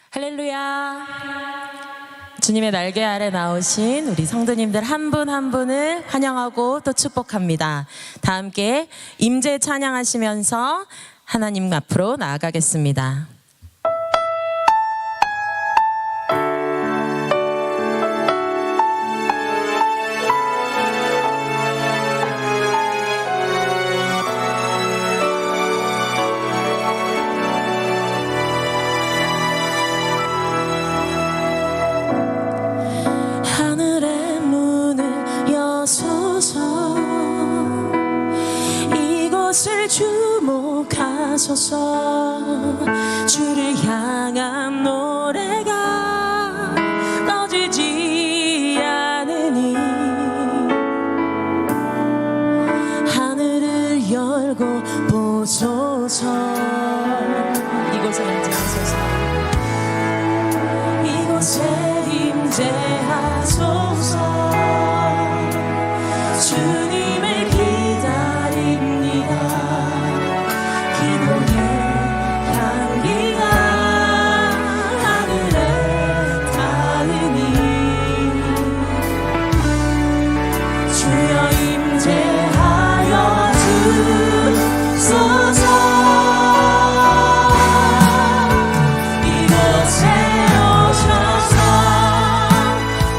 할렐루야. 주님의 날개 아래 나오신 우리 성도님들 한 분 한 분을 환영하고 또 축복합니다. 다 함께 임재 찬양하시면서 하나님 앞으로 나아가겠습니다. 하늘의 문을 여소서, 이곳을 주목하소서. 주를 향한 노래가 꺼지지 않으니 하늘을 열고 보소서. 이곳에 임재하소서. 이곳에 임재하소서. 주님을 기다립니다. 기도의 향기가 하늘에 닿으니 주여 임재하여 주소서. 이곳에 오셔서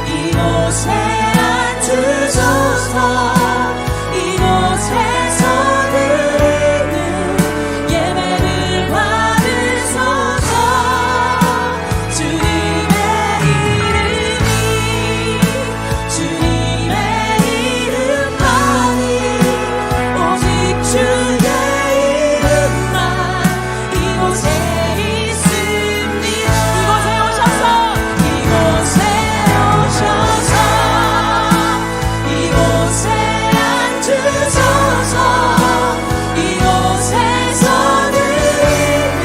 이곳에 앉으소서. 이곳에서 드리는 예배를 받으소서. 주님의 이름이 주님의 이름만이 오직 주의 이름만 이곳에 있습니다. 이곳에 오셔서 이곳에 오셔서 이곳에 앉으소서. 이곳에서 드리는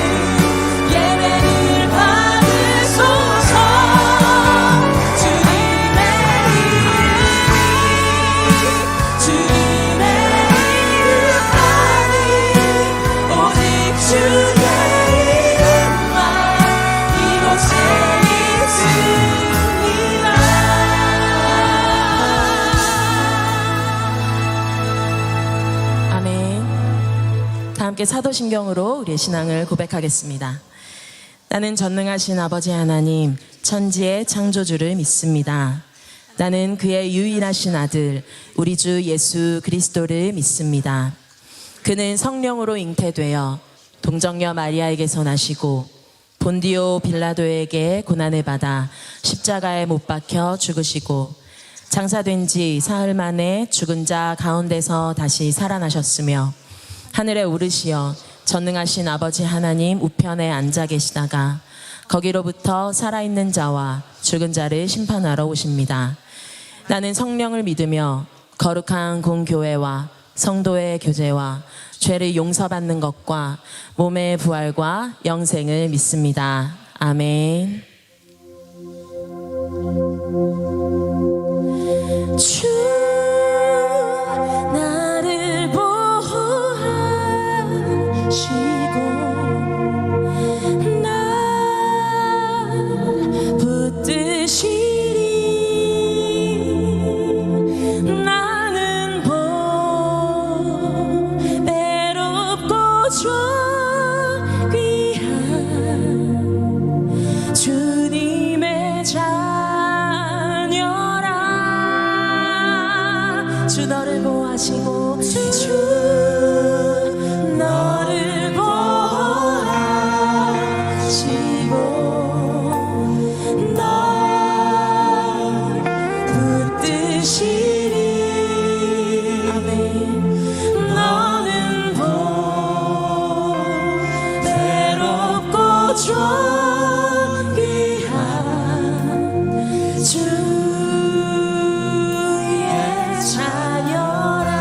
예배를 받으소서. 주님의 이름이 주님의 이름만이 오직 주의 이름만 이곳에 있습니다. 아멘. 다 함께 사도신경으로 우리의 신앙을 고백하겠습니다. 나는 전능하신 아버지 하나님, 천지의 창조주를 믿습니다. 나는 그의 유일하신 아들, 우리 주 예수 그리스도를 믿습니다. 그는 성령으로 잉태되어 동정녀 마리아에게서 나시고 본디오 빌라도에게 고난을 받아 십자가에 못 박혀 죽으시고 장사된 지 사흘 만에 죽은 자 가운데서 다시 살아나셨으며 하늘에 오르시어 전능하신 아버지 하나님 우편에 앉아 계시다가 거기로부터 살아있는 자와 죽은 자를 심판하러 오십니다. 나는 성령을 믿으며 거룩한 공교회와 성도의 교제와 죄를 용서받는 것과 몸의 부활과 영생을 믿습니다. 아멘. 주 나를 보호하시고 날 붙드시리. 나는 보배롭고 존귀한 주님의 자녀라. 주 너를 보호하시고 주 너를 보호하시고 널 붙드시리. 아멘. 너는 보배롭고 존귀한 주의 자녀라.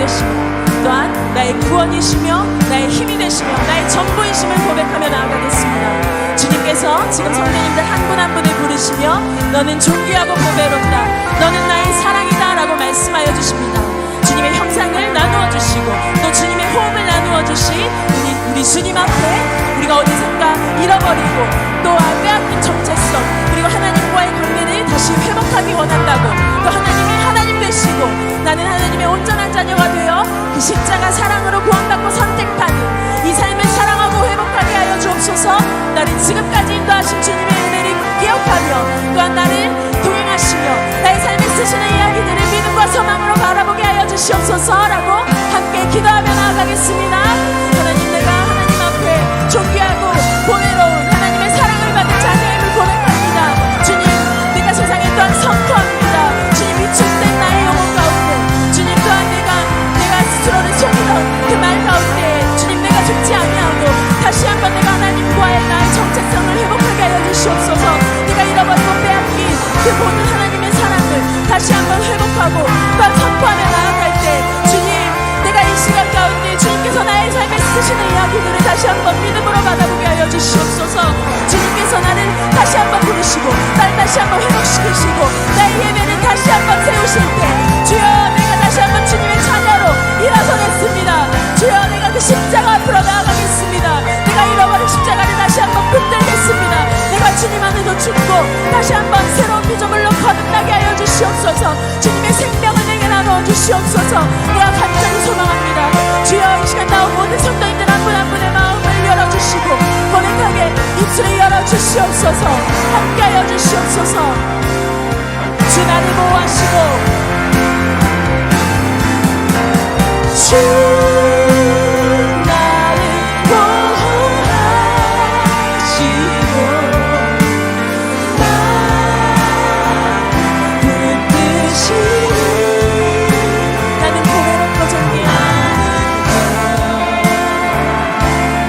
되시고 또한 나의 구원이시며 나의 힘이 되시며 나의 전부이심을 고백하며 나아가겠습니다. 주님께서 지금 성도님들 한 분 한 분을 부르시며 너는 존귀하고 보배롭다, 너는 나의 사랑이다 라고 말씀하여 주십니다. 주님의 형상을 나누어 주시고 또 주님의 호흡을 나누어 주신 우리 주님 앞에 우리가 어디선가 잃어버리고 또 빼앗긴 정체성 그리고 하나님과의 관계를 다시 회복하기 원한다고, 또 하나님이 하나님 되시고 나는 하나님의 온전한 자녀가 되어 그 십자가 사랑으로 구원받고 선택하는 이 삶을 사랑하고 회복하게 하여 주옵소서. 나를 지금까지 인도하신 주님의 은혜를 기억하며 또한 나를 동행하시며 나의 삶에 쓰시는 이야기들을 믿음과 소망으로 바라보게 하여 주시옵소서라고 함께 기도하며 나아가겠습니다. 하나님, 내가 하나님 앞에 존귀하고 보배로운 하나님의 사랑을 받은 자녀임을 고백합니다. 주님, 내가 세상에 또한 선포합니다. 주님, 위축된 나의 영혼 가운데 주님 또한 내가 스스로를 속이던 그 말 가운데 주님, 내가 죽지 아니하고 다시 한번 내가 하나님과의 나의 정체성을 회복하게 하여 주시옵소서. 내가 잃어버리고 빼앗긴 그 모든 하나님의 사랑을 다시 한번 회복하고 또한 선포하며 나아갈 때 주님, 내가 이 시간 가운데 주님께서 나의 삶에 쓰시는 이야기들을 다시 한번 믿음으로 받아보게 하여 주시옵소서. 주님께서 나를 다시 한번 부르시고 날 다시 한번 회복시키시고 나의 예배를 다시 한번 세우실 때 주여, 내가 다시 한번 주님의 자녀로 일어서겠습니다. 주여, 내가 그 십자가 앞으로 나아가겠습니다. 내가 잃어버린 십자가를 다시 한번 붙들겠습니다. 내가 주님 안에도 죽고 다시 한번 새로운 피조물로 거듭나게 하여 주시옵소서. 주님의 생명을 내게 나눠 주시옵소서. 내가 간절히 소망합니다. 주여, 이 시간 나온 모든 성도님들 한 분 한 분의 마음을 열어주시고 고백하게 입술을 열어주시옵소서. 함께하여 주시옵소서. 주 나를 보호하시고 주 나를 보호하시고 나 붙드시니 나는 보배롭고 존귀하고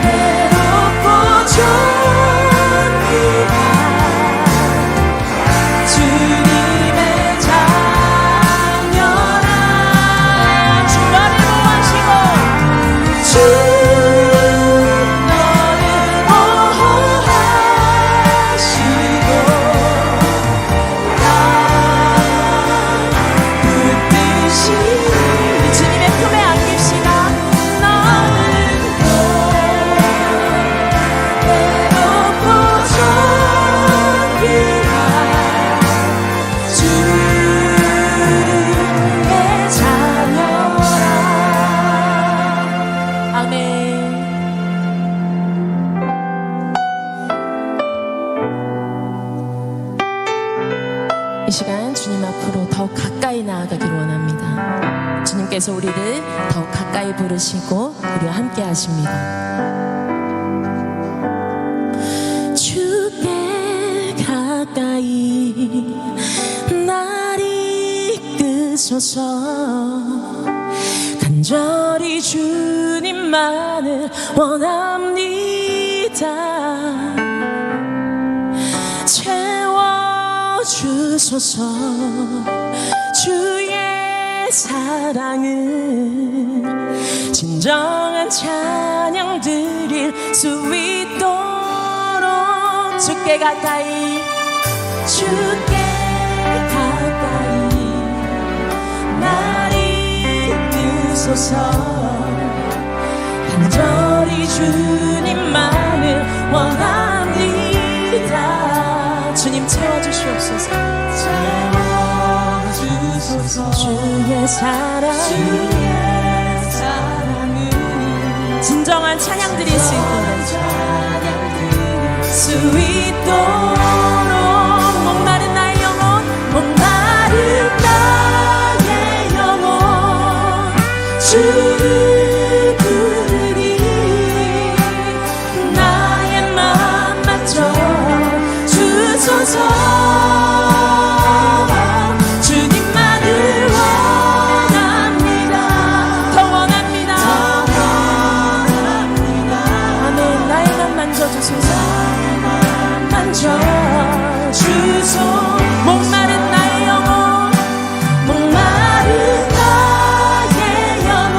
배롭고 존귀한 주님의 자녀라. 주 나를 보호하시고 주 너를 보호하시고 나 붙드시니 우리 주님의 품에 안깁시다. 너는 배롭고 존귀한 주님의 자녀라. 아멘. 이 시간 주님 앞으로 더 가까이 나아가기를 원합니다. 주님께서 우리를 더 가까이 부르시고 우리와 함께 하십니다. 주께 가까이 날 이끄소서. 간절히 주님만을 원합니다. 채워주소서. 주의 사랑은 진정한 찬양 드릴 수 있도록 주께 가까이 주께 가까이 날 이끄소서. 간절히 주님만을 원합니다. 주님 채워주시옵소서. 채워주소서. 주의 사랑은 진정한 찬양 드릴 수 있도록 목마른 나의 영혼, 목마른 나의 영혼 주를 부르니 나의 맘 맞춰 주소서. 주님만을 원합니다. 더 원합니다. 아멘. 나의 맘 만져주소서. 만져주소. 목마른 나의 영혼, 목마른 나의 영혼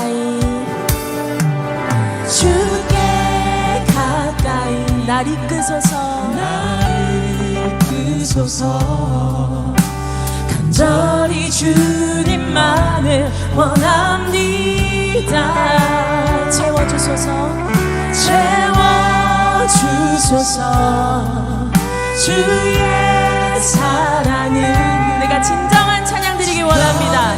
가까이 주께 가까이 날 이끄소서 간절히 주님만을 원합니다. 채워주소서 주의 사랑은 내가 진정한 찬양 드리기 원합니다.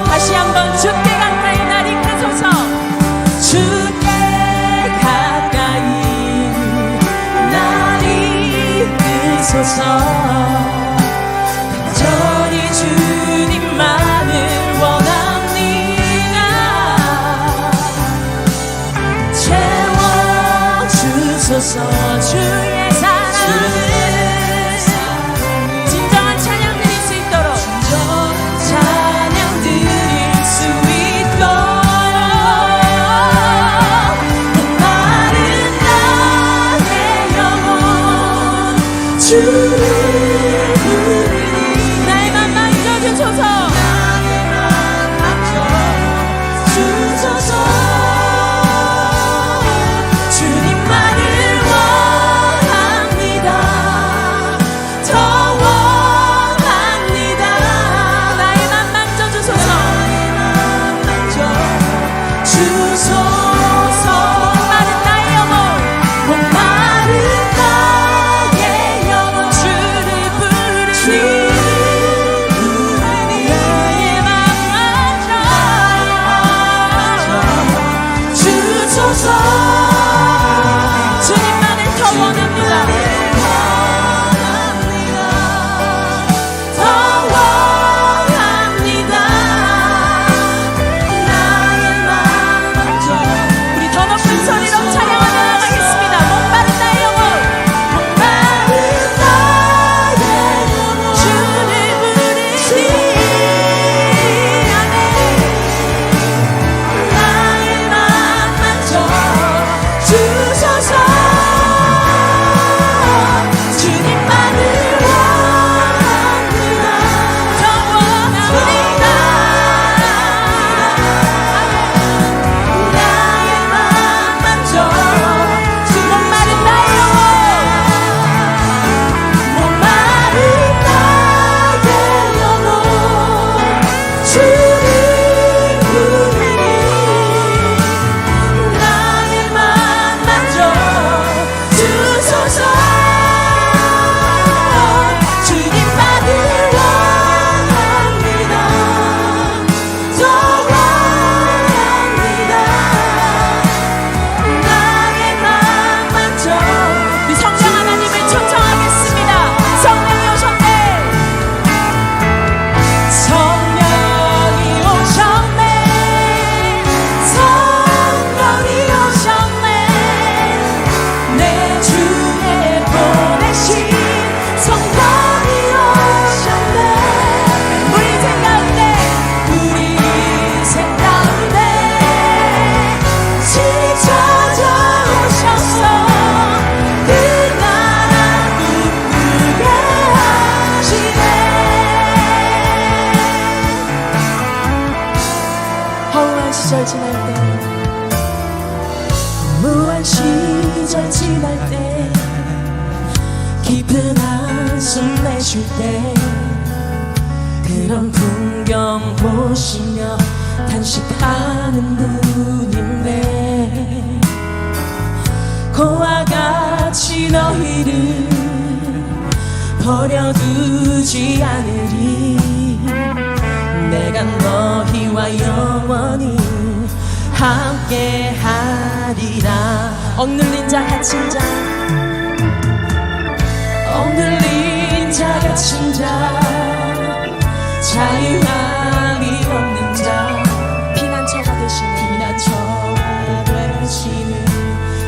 다시 한번 주께 가까이 날 이끄소서 주께 가까이 날 이끄소서 간절히 주님만을 원합니다. 채워주소서 주의 사랑을 진정한 찬양 드릴 수 있도록 나의 맘 만져주소서 주님만을 원합니다. 더 원합니다. 나의 맘 만져주소서 목마른 나의 영혼 목마른 나의 영혼 주를 부르니 나의 맘 만져주소서 주님만을 더 원합니다. 더 원합니다. 나의 맘 우리 더 높은 소리로 찬양하며 나가겠습니다. 목마른 나의 영혼 목마른 나의 영혼 주를 부르니 나의 맘 만져주소서 주님만을 원합니다. 더 원합니다. 나의 맘 만져 목마른 나의 영혼 목마른 나의 영혼 주를 부르니 나의 맘 만져주소서 주님만을 원합니다. 더 원합니다. 나의 맘 만져 우리 성령 하나님을 초청하겠습니다. 성령이 오셨네. 성령이 오셨네. 성령이 오셨네. 내 주에 보내신 성령이 오셨네. 우리 인생 가운데 신이 찾아오셔서 그 나라 꿈꾸게 하시네. 허무한 시절 지날 때 무한 시절 지날 때 깊은 한숨 내쉴 때 그런 풍경 보시며 단식하는 분인데 고와 같이 너희를 버려두지 않으리. 내가 너희와 영원히 함께 하리라. 억눌린 자 갇힌 자 억눌린 자 갇힌 자 자유함이 없는 자 피난처가 되시는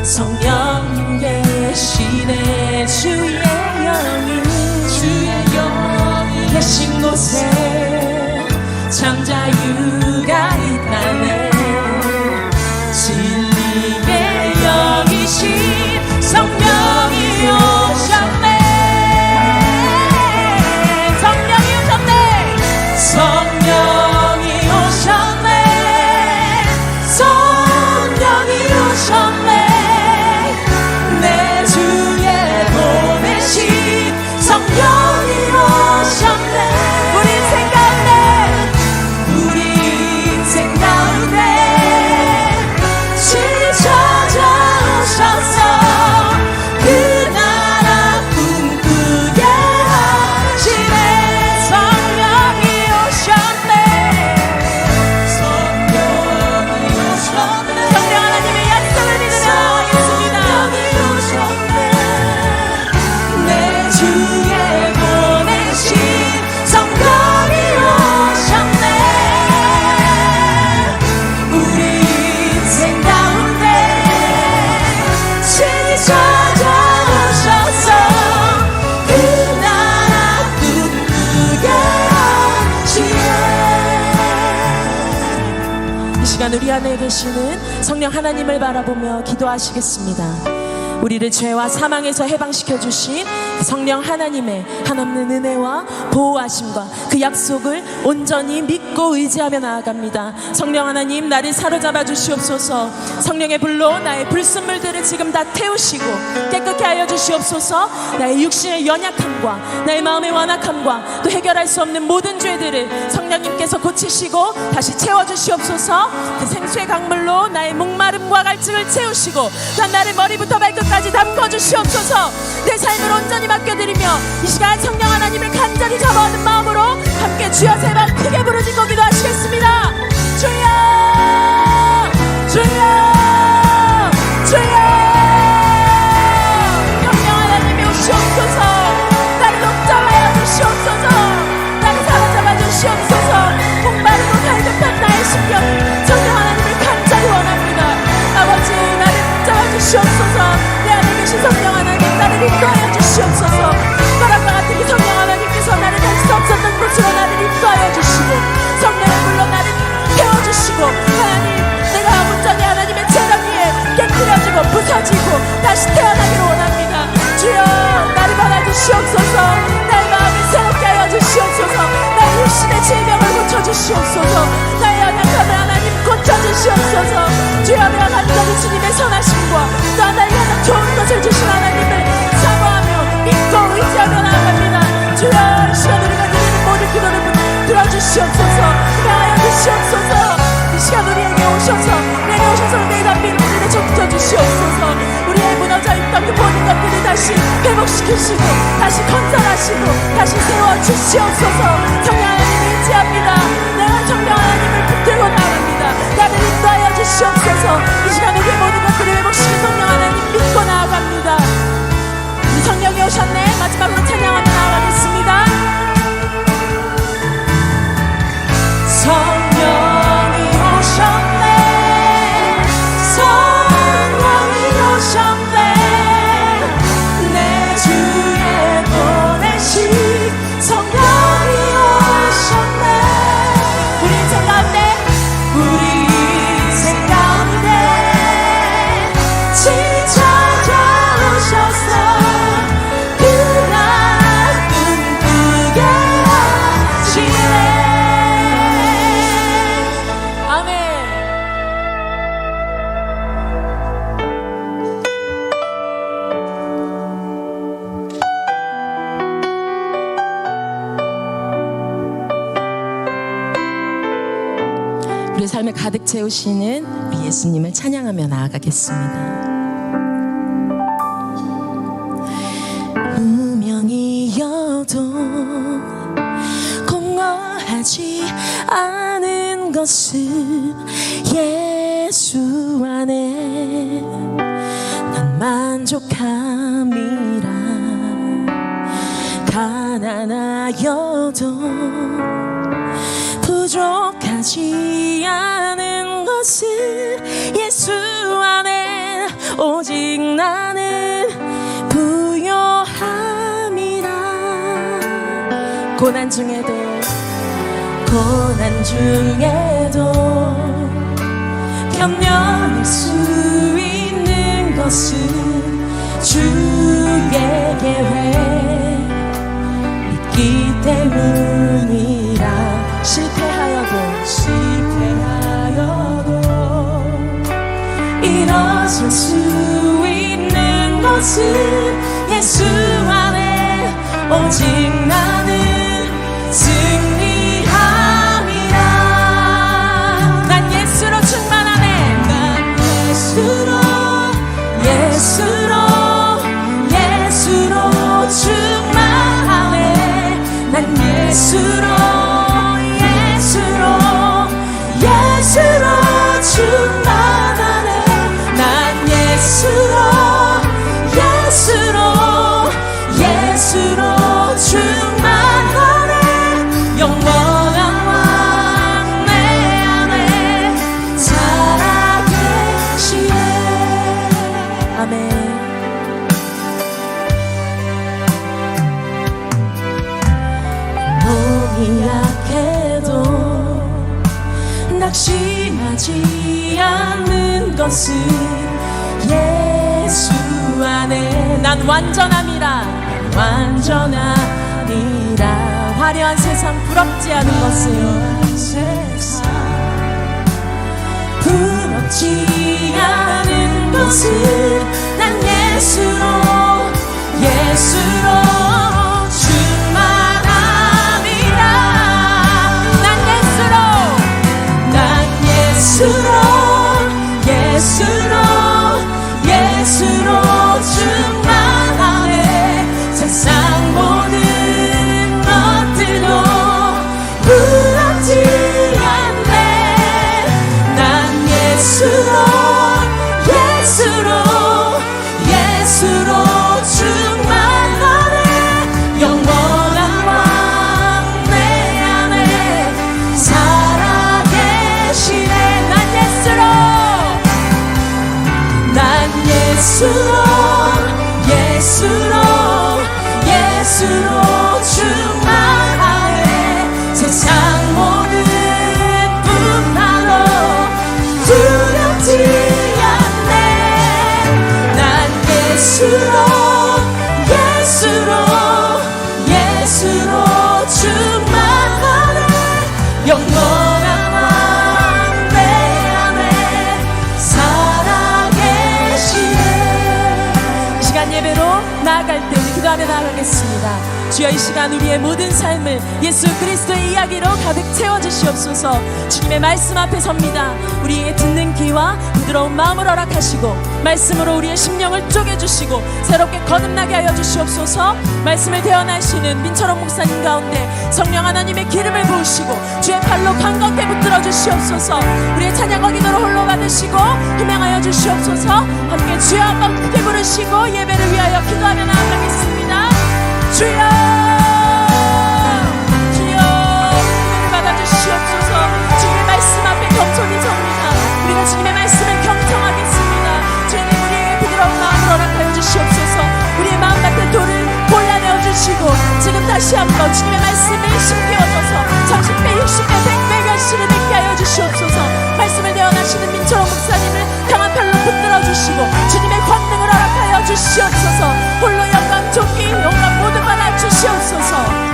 성령님 계시네. 주의 영이 계신 곳에 참 자유가 있다네. 진리의 영이신 성령이 오셨네. 성령이 오셨네. 성령 시간 우리 안에 계시는 성령 하나님을 바라보며 기도하시겠습니다. 우리를 죄와 사망에서 해방시켜 주신 성령 하나님의 한없는 은혜와 보호하심과 그 약속을 온전히 믿고 의지하며 나아갑니다. 성령 하나님, 나를 사로잡아 주시옵소서. 성령의 불로 나의 불순물들을 지금 다 태우시고 깨끗게 하여 주시옵소서. 나의 육신의 연약함과 나의 마음의 완악함과 또 해결할 수 없는 모든 죄들을 성령님께서 고치시고 다시 채워주시옵소서. 그 생수의 강물로 나의 목마름과 갈증을 채우시고 또한 나를 머리부터 발끝까지 담궈주시옵소서. 내 삶을 온전히 맡겨드리며 이 시간 성령 하나님을 간절히 잡아오는 마음으로 함께 주여 세 번 크게 부르짖고 기도하시겠습니다. 주여 주여 주여. 성령 하나님이 오시옵소서. 나를 독점하여 주시옵소서. 나를 사로잡아 주시옵소서. 목마르고 갈급한 나의 심령 성령 하나님을 간절히 원합니다. 아버지, 나를 붙잡아 주시옵소서. 성령 하나님, 나를 인도하여 주시옵소서. 바람과 같은 이 성령 하나님께서 나를 갈 수 없었던 곳으로 나를 인도하여 주시고 성령의 불로 나를 태워주시고 하나님, 내가 온전히 하나님의 재단 위에 깨뜨려지고 부서지고 다시 태어나기를 원합니다. 주여, 나를 받아주시옵소서. 나의 마음을 새롭게 하여 주시옵소서. 나의 육신의 질병을 고쳐주시옵소서. 나의 연약함을 하나님 고쳐주시옵소서. 주여, 내가 간절히 주님의 선하심과 또 나의 가장 좋은 것을 주신 하나님을 사모하며 믿고 의지하며 나아갑니다. 주여, 이 시간 우리가 드리는 모든 기도를 들어주시옵소서. 나아여 주시옵소서. 이 시간 우리에게 오셔서 내려오셔서 우리의 담비를 우리를 좁혀주시옵소서. 우리의 무너져 있던 그 모든 것들을 다시 회복시키시고 다시 건설하시고 다시 세워주시옵소서. 성령 하나님 의지합니다. 내가 성령 하나님을 붙들고 나아갑니다. 나를 인도하여 주시옵소서. 이 시간 우리의 모든 것들을 회복시킨 성령 하나님 믿고 나아갑니다. 우리 성령이 오셨네. 마지막으로 찬양하며 나아가겠습니다. 성령이 오셨네. 성령이 오셨네. 내 주에 보내신 성령이 오셨네. 우리 인생 가운데 찾아오셔서 그 나쁜 그게 하시네. 아멘. 우리 삶을 가득 채우시는 우리 예수님을 찬양하며 나아가겠습니다. 공허하지 않은 것은 예수 안에 난 만족함이라. 가난하여도 부족하지 않은 것은 예수 안에 오직 나는 부요함이라. 고난 중에도 견뎌낼 수 있는 것은 주의 계획 있기 때문이라. 실패하여도 일어설 수 있는 것은 예수 안에 오직 나는 승리함이라. 난 예수로 충만하네. 난 예수로 충만하네. 난 예수로 충만하네. 난 예수로 충만하네. 영원한 왕 내 안에 살아계시네. 아멘. 몸이 약해도 낙심하지 변하지 않는 것은 예수 안에 난 완전함이라 화려한 세상 부럽지 않은 것은 부럽지 않은 것은 난 예수로 충만함이라 난 예수로 충만하네 세상 모든 것들도 부럽지 않네 난 예수로 충만하네 영원한 왕 내 안에 살아계시네 난 예수로 충만하네 세상 모든 분하로 두렵지 않네 난 예수로 충만하네 영원한 왕 내 안에 살아계시네 이 시간 예배로 나아갈 때 우리 기도하며 나아가겠습니다. 주여 이 시간 우리의 모든 삶을 예수 그리스도의 이야기로 가득 채워주시옵소서. 주님의 말씀 앞에 섭니다. 우리에게 듣는 귀와 부드러운 마음을 허락하시고 말씀으로 우리의 심령을 쪼개주시고 새롭게 거듭나게 하여 주시옵소서. 말씀을 대언하시는 민철원 목사님 가운데 성령 하나님의 기름을 부으시고 주의 팔로 강건케 붙들어 주시옵소서. 우리의 찬양과 기도를 홀로 받으시고 희망하여 주시옵소서. 함께 주여 한번 크게 부르시고 예배를 위하여 기도하며 나아가겠습니다. 주여 은혜를 받아주시옵소서. 주님의 말씀 앞에 겸손히 섭니다. 우리가 주님의 말씀을 경청하겠습니다. 주님 우리에게 부드러운 마음을 허락하여 주시옵소서. 우리의 마음 같은 돌을 골라내어 주시고 지금 다시 한번 주님의 말씀을 심게 얻어서 30배, 60배, 100배 결실을 맺게 하여 주시옵소서. 말씀을 대언하시는 민철원 목사님을 강한 팔로 붙들어 주시고 주님의 권능을 허락하여 주시옵소서. 홀로 영광 존귀 영광 모두 받아 주시옵소서.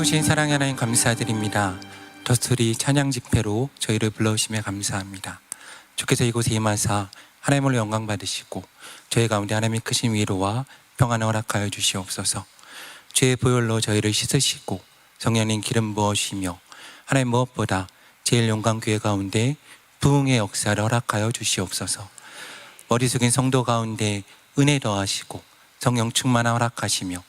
좋으신 사랑의 하나님 감사드립니다. 더스토리 찬양 집회로 저희를 불러주시며 감사합니다. 주께서 이곳에 임하사 하나님을 영광 받으시고 저희 가운데 하나님의 크신 위로와 평안을 허락하여 주시옵소서. 죄의 보혈로 저희를 씻으시고 성령님 기름 부어주시며 하나님 무엇보다 제일 영광 교회 가운데 부흥의 역사를 허락하여 주시옵소서. 머리 숙인 성도 가운데 은혜 더하시고 성령 충만함 허락하시며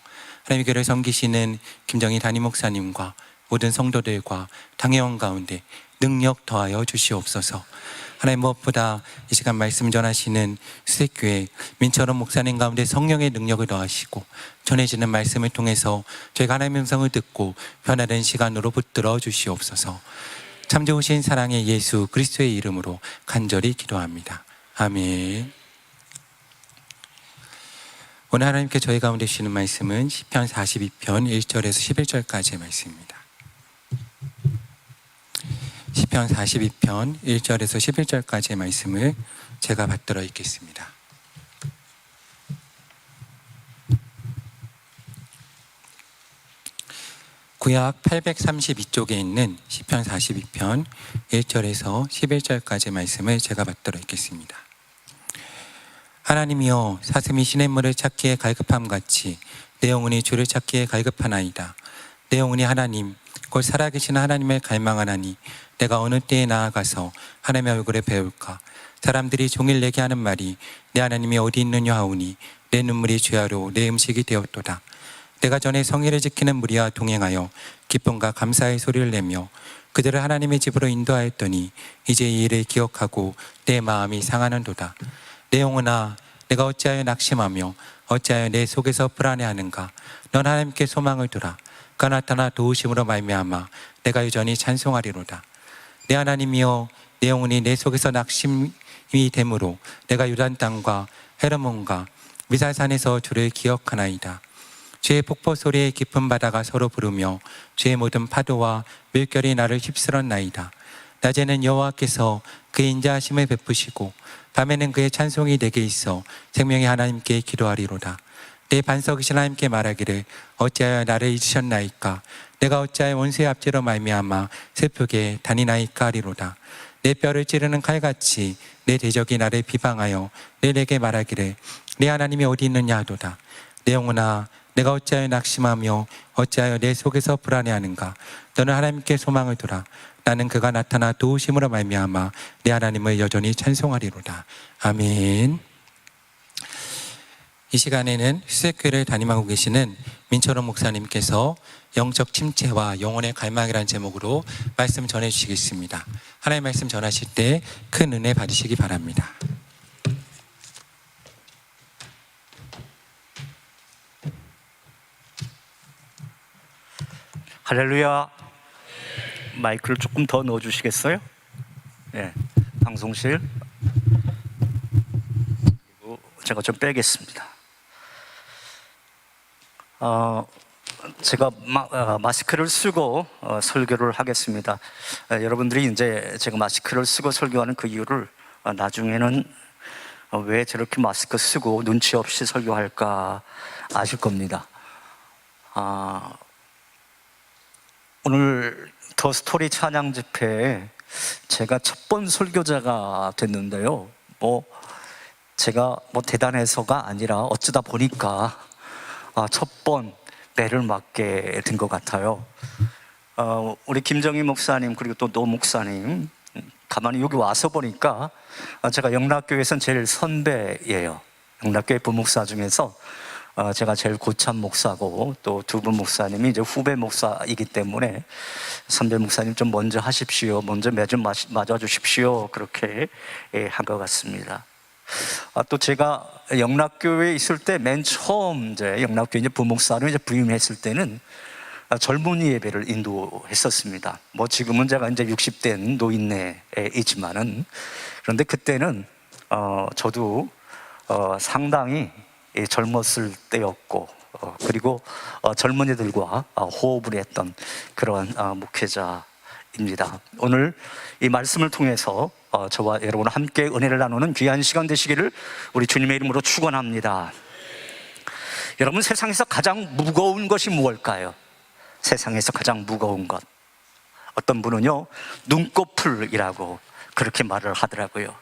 하나님의 교회를 섬기시는 김정희 담임 목사님과 모든 성도들과 당회원 가운데 능력 더하여 주시옵소서. 하나님 무엇보다 이 시간 말씀 전하시는 수색교회 민철원 목사님 가운데 성령의 능력을 더하시고 전해지는 말씀을 통해서 저희가 하나님의 음성을 듣고 변화된 시간으로 붙들어 주시옵소서. 참 좋으신 사랑의 예수 그리스도의 이름으로 간절히 기도합니다. 아멘. 오늘 하나님께 저희 가운데 주시는 말씀은 시편 42편 1절에서 11절까지의 말씀입니다. 시편 42편 1절에서 11절까지의 말씀을 제가 받들어 읽겠습니다. 구약 832쪽에 있는 시편 42편 1절에서 11절까지의 말씀을 제가 받들어 읽겠습니다. 하나님이여, 사슴이 시냇물을 찾기에 갈급함 같이 내 영혼이 주를 찾기에 갈급하나이다. 내 영혼이 하나님 곧 살아계신 하나님을 갈망하나니 내가 어느 때에 나아가서 하나님의 얼굴에 배울까. 사람들이 종일 내게 하는 말이 내 하나님이 어디 있느냐 하오니 내 눈물이 죄하로 내 음식이 되었도다. 내가 전에 성의를 지키는 무리와 동행하여 기쁨과 감사의 소리를 내며 그들을 하나님의 집으로 인도하였더니 이제 이 일을 기억하고 내 마음이 상하는도다. 내 영혼아, 내가 어찌하여 낙심하며 어찌하여 내 속에서 불안해하는가. 넌 하나님께 소망을 두라. 그가 나타나 도우심으로 말미암아 내가 여전히 찬송하리로다. 내 하나님이여, 내 영혼이 내 속에서 낙심이 되므로 내가 유단 땅과 헤르몬과 미살산에서 주를 기억하나이다. 주의 폭포 소리에 깊은 바다가 서로 부르며 주의 모든 파도와 물결이 나를 휩쓸었나이다. 낮에는 여호와께서 그의 인자하심을 베푸시고 밤에는 그의 찬송이 내게 있어 생명의 하나님께 기도하리로다. 내 반석이신 하나님께 말하기를 어찌하여 나를 잊으셨나이까. 내가 어찌하여 원수의 압제로 말미암아 슬프게 다니나이까 하리로다. 내 뼈를 찌르는 칼같이 내 대적이 나를 비방하여 내게 말하기를 내 하나님이 어디 있느냐 하도다. 내 영혼아, 내가 어찌하여 낙심하며 어찌하여 내 속에서 불안해하는가. 너는 하나님께 소망을 두라. 나는 그가 나타나 도우심으로 말미암아 내 하나님을 여전히 찬송하리로다. 아멘. 이 시간에는 수색교회를 담임하고 계시는 민철원 목사님께서 영적 침체와 영혼의 갈망이라는 제목으로 말씀 전해주시겠습니다. 하나님의 말씀 전하실 때 큰 은혜 받으시기 바랍니다. 할렐루야. 마이크를 조금 더 넣어주시겠어요? 네, 방송실. 그리고 제가 좀 빼겠습니다. 제가 마스크를 쓰고 설교를 하겠습니다. 여러분들이 이제 제가 마스크를 쓰고 설교하는 그 이유를 나중에는 왜 저렇게 마스크 쓰고 눈치 없이 설교할까 아실 겁니다. 오늘 더 스토리 찬양 집회에 제가 첫 번 설교자가 됐는데요. 제가 대단해서가 아니라 어쩌다 보니까 첫 번 배를 맞게 된 것 같아요. 우리 김정희 목사님 그리고 또 노 목사님 가만히 여기 와서 보니까 제가 영락교회에서는 제일 선배예요. 영락교회 부목사 중에서 제가 제일 고참 목사고 또 두 분 목사님이 이제 후배 목사이기 때문에 선배 목사님 좀 먼저 하십시오. 먼저 매 좀 맞아 주십시오. 그렇게 한 것 같습니다. 또 제가 영락교회에 있을 때 맨 처음 이제 영락교회 이제 부목사로 이제 부임했을 때는 젊은이 예배를 인도했었습니다. 지금은 제가 이제 60대 노인네이지만은 그런데 그때는 저도 상당히 젊었을 때였고 그리고 젊은이들과 호흡을 했던 그런 목회자입니다. 오늘 이 말씀을 통해서 저와 여러분 함께 은혜를 나누는 귀한 시간 되시기를 우리 주님의 이름으로 축원합니다. 여러분, 세상에서 가장 무거운 것이 무엇일까요? 세상에서 가장 무거운 것, 어떤 분은요 눈꺼풀이라고 그렇게 말을 하더라고요.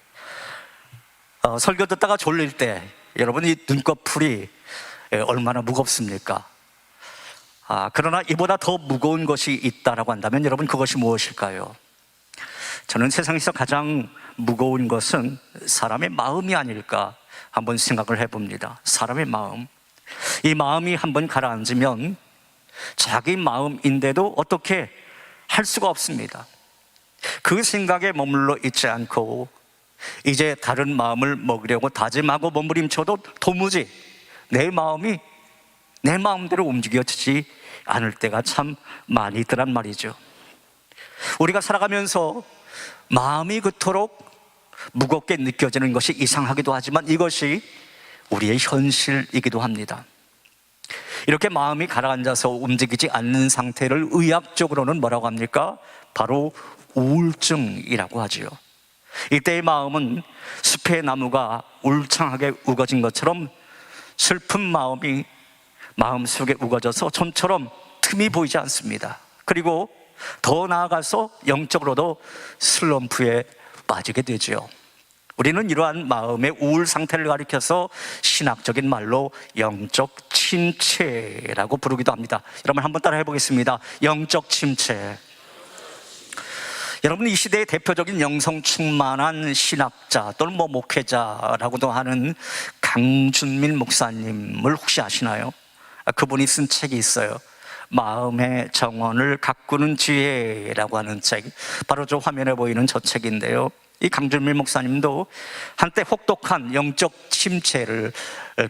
설교 듣다가 졸릴 때 여러분 이 눈꺼풀이 얼마나 무겁습니까? 그러나 이보다 더 무거운 것이 있다라고 한다면 여러분 그것이 무엇일까요? 저는 세상에서 가장 무거운 것은 사람의 마음이 아닐까 한번 생각을 해봅니다. 사람의 마음. 이 마음이 한번 가라앉으면 자기 마음인데도 어떻게 할 수가 없습니다. 그 생각에 머물러 있지 않고 이제 다른 마음을 먹으려고 다짐하고 몸부림쳐도 도무지 내 마음이 내 마음대로 움직여지지 않을 때가 참 많이 있더란 말이죠. 우리가 살아가면서 마음이 그토록 무겁게 느껴지는 것이 이상하기도 하지만 이것이 우리의 현실이기도 합니다. 이렇게 마음이 가라앉아서 움직이지 않는 상태를 의학적으로는 뭐라고 합니까? 바로 우울증이라고 하지요. 이때의 마음은 숲의 나무가 울창하게 우거진 것처럼 슬픈 마음이 마음속에 우거져서 좀처럼 틈이 보이지 않습니다. 그리고 더 나아가서 영적으로도 슬럼프에 빠지게 되죠. 우리는 이러한 마음의 우울 상태를 가리켜서 신학적인 말로 영적 침체라고 부르기도 합니다. 여러분 한번 따라 해보겠습니다. 영적 침체. 여러분, 이 시대의 대표적인 영성 충만한 신학자 또는 목회자라고도 하는 강준민 목사님을 혹시 아시나요? 그분이 쓴 책이 있어요. 마음의 정원을 가꾸는 지혜라고 하는 책, 바로 저 화면에 보이는 저 책인데요, 이 강준민 목사님도 한때 혹독한 영적 침체를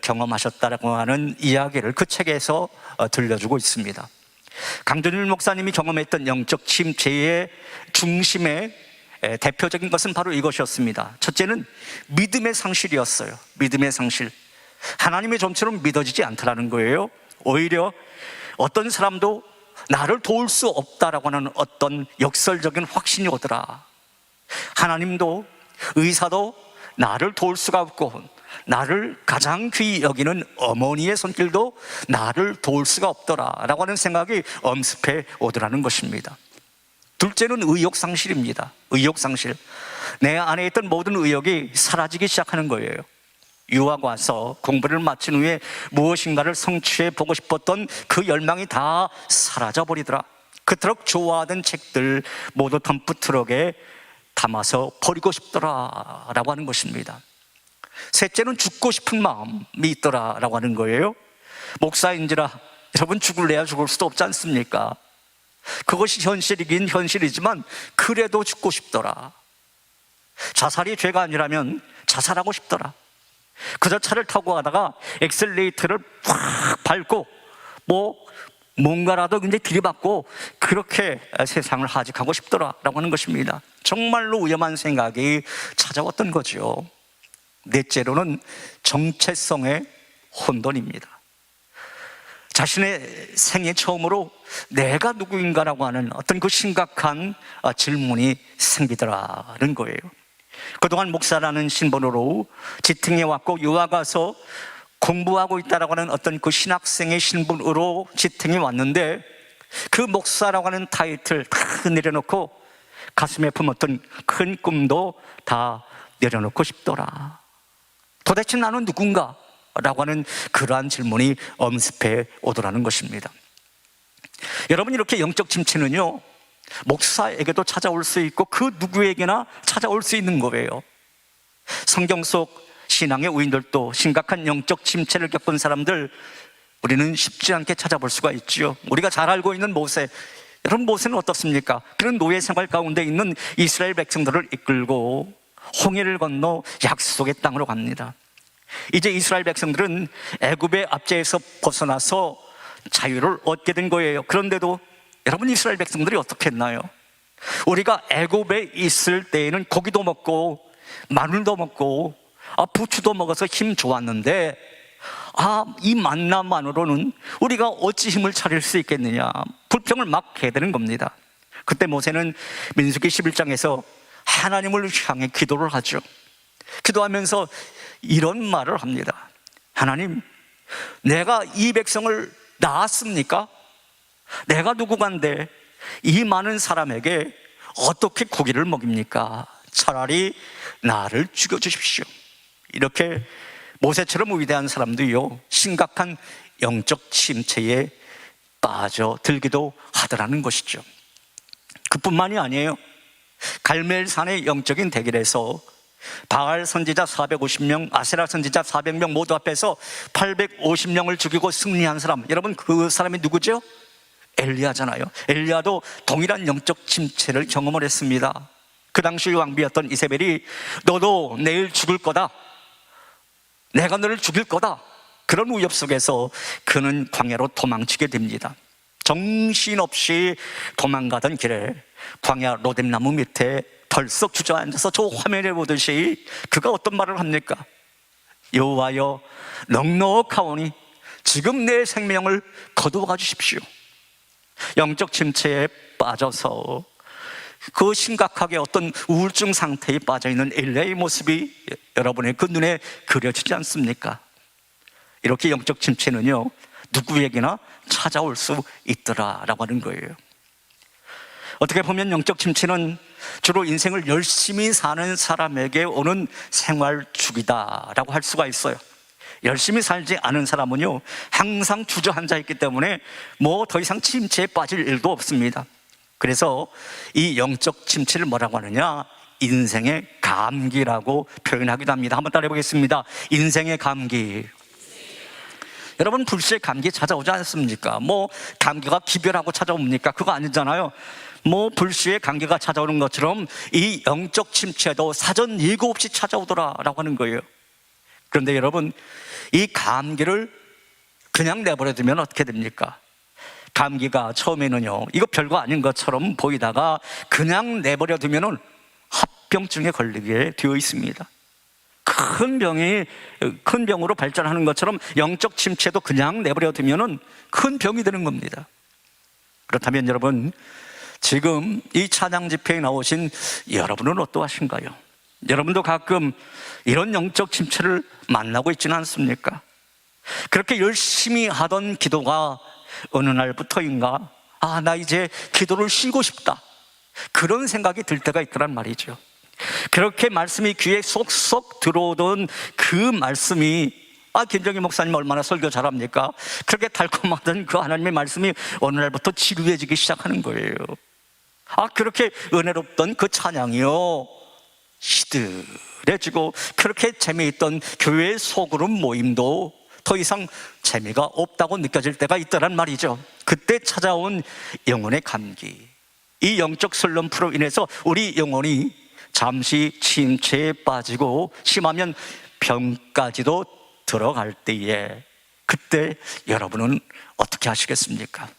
경험하셨다고 하는 이야기를 그 책에서 들려주고 있습니다. 강준민 목사님이 경험했던 영적 침체의 중심의 대표적인 것은 바로 이것이었습니다. 첫째는 믿음의 상실이었어요. 믿음의 상실. 하나님의 좀처럼 믿어지지 않더라는 거예요. 오히려 어떤 사람도 나를 도울 수 없다라고 하는 어떤 역설적인 확신이 오더라. 하나님도 의사도 나를 도울 수가 없고, 나를 가장 귀히 여기는 어머니의 손길도 나를 도울 수가 없더라라고 하는 생각이 엄습해 오더라는 것입니다. 둘째는 의욕상실입니다. 의욕상실. 내 안에 있던 모든 의욕이 사라지기 시작하는 거예요. 유학 와서 공부를 마친 후에 무엇인가를 성취해 보고 싶었던 그 열망이 다 사라져 버리더라. 그토록 좋아하던 책들 모두 덤프트럭에 담아서 버리고 싶더라라고 하는 것입니다. 셋째는 죽고 싶은 마음이 있더라라고 하는 거예요. 목사인지라 여러분, 죽을래야 죽을 수도 없지 않습니까? 그것이 현실이긴 현실이지만 그래도 죽고 싶더라. 자살이 죄가 아니라면 자살하고 싶더라. 그저 차를 타고 가다가 엑셀레이터를 팍 밟고 뭔가라도 굉장히 들이받고 그렇게 세상을 하직하고 싶더라라고 하는 것입니다. 정말로 위험한 생각이 찾아왔던 거죠. 넷째로는 정체성의 혼돈입니다. 자신의 생애 처음으로 내가 누구인가라고 하는 어떤 그 심각한 질문이 생기더라는 거예요. 그동안 목사라는 신분으로 지팅해 왔고 유학 가서 공부하고 있다라고 하는 어떤 그 신학생의 신분으로 지팅해 왔는데, 그 목사라고 하는 타이틀 다 내려놓고 가슴에 품었던 큰 꿈도 다 내려놓고 싶더라. 도대체 나는 누군가? 라고 하는 그러한 질문이 엄습해 오더라는 것입니다. 여러분, 이렇게 영적 침체는요, 목사에게도 찾아올 수 있고 그 누구에게나 찾아올 수 있는 거예요. 성경 속 신앙의 우인들도 심각한 영적 침체를 겪은 사람들, 우리는 쉽지 않게 찾아볼 수가 있지요. 우리가 잘 알고 있는 모세, 여러분, 모세는 어떻습니까? 그런 노예 생활 가운데 있는 이스라엘 백성들을 이끌고 홍해를 건너 약속의 땅으로 갑니다. 이제 이스라엘 백성들은 애굽의 압제에서 벗어나서 자유를 얻게 된 거예요. 그런데도 여러분, 이스라엘 백성들이 어떻게 했나요? 우리가 애굽에 있을 때에는 고기도 먹고 마늘도 먹고 부추도 먹어서 힘 좋았는데, 이 만나만으로는 우리가 어찌 힘을 차릴 수 있겠느냐, 불평을 막 해야 되는 겁니다. 그때 모세는 민수기 11장에서 하나님을 향해 기도를 하죠. 기도하면서 이런 말을 합니다. 하나님, 내가 이 백성을 낳았습니까? 내가 누구간데 이 많은 사람에게 어떻게 고기를 먹입니까? 차라리 나를 죽여주십시오. 이렇게 모세처럼 위대한 사람도요, 심각한 영적 침체에 빠져들기도 하더라는 것이죠. 그뿐만이 아니에요. 갈멜산의 영적인 대결에서 바알 선지자 450명, 아세라 선지자 400명 모두 앞에서 850명을 죽이고 승리한 사람, 여러분, 그 사람이 누구죠? 엘리야잖아요. 엘리야도 동일한 영적 침체를 경험을 했습니다. 그 당시 왕비였던 이세벨이 너도 내일 죽을 거다, 내가 너를 죽일 거다, 그런 위협 속에서 그는 광야로 도망치게 됩니다. 정신없이 도망가던 길에 광야 로뎀나무 밑에 덜썩 주저앉아서 저 화면에 보듯이 그가 어떤 말을 합니까? 여호와여, 넉넉하오니 지금 내 생명을 거두어 가 주십시오. 영적 침체에 빠져서 그 심각하게 어떤 우울증 상태에 빠져있는 엘리야의 모습이 여러분의 그 눈에 그려지지 않습니까? 이렇게 영적 침체는요, 누구에게나 찾아올 수 있더라라고 하는 거예요. 어떻게 보면 영적 침체는 주로 인생을 열심히 사는 사람에게 오는 생활 주기다라고 할 수가 있어요. 열심히 살지 않은 사람은요, 항상 주저앉아 있기 때문에 뭐 더 이상 침체에 빠질 일도 없습니다. 그래서 이 영적 침체를 뭐라고 하느냐? 인생의 감기라고 표현하기도 합니다. 한번 따라해 보겠습니다. 인생의 감기. 여러분, 불시에 감기 찾아오지 않습니까? 뭐 감기가 기별하고 찾아옵니까? 그거 아니잖아요. 뭐 불시에 감기가 찾아오는 것처럼 이 영적 침체도 사전 예고 없이 찾아오더라라고 하는 거예요. 그런데 여러분, 이 감기를 그냥 내버려두면 어떻게 됩니까? 감기가 처음에는요, 이거 별거 아닌 것처럼 보이다가 그냥 내버려두면은 합병증에 걸리게 되어 있습니다. 큰 병으로 발전하는 것처럼 영적 침체도 그냥 내버려두면은 큰 병이 되는 겁니다. 그렇다면 여러분, 지금 이 찬양 집회에 나오신 여러분은 어떠하신가요? 여러분도 가끔 이런 영적 침체를 만나고 있지는 않습니까? 그렇게 열심히 하던 기도가 어느 날부터인가, 나 이제 기도를 쉬고 싶다, 그런 생각이 들 때가 있더란 말이죠. 그렇게 말씀이 귀에 쏙쏙 들어오던 그 말씀이, 김정희 목사님 얼마나 설교 잘합니까? 그렇게 달콤하던 그 하나님의 말씀이 어느 날부터 지루해지기 시작하는 거예요. 그렇게 은혜롭던 그 찬양이요, 시들해지고, 그렇게 재미있던 교회 소그룹 모임도 더 이상 재미가 없다고 느껴질 때가 있더란 말이죠. 그때 찾아온 영혼의 감기, 이 영적 슬럼프로 인해서 우리 영혼이 잠시 침체에 빠지고 심하면 병까지도 들어갈 때에, 그때 여러분은 어떻게 하시겠습니까?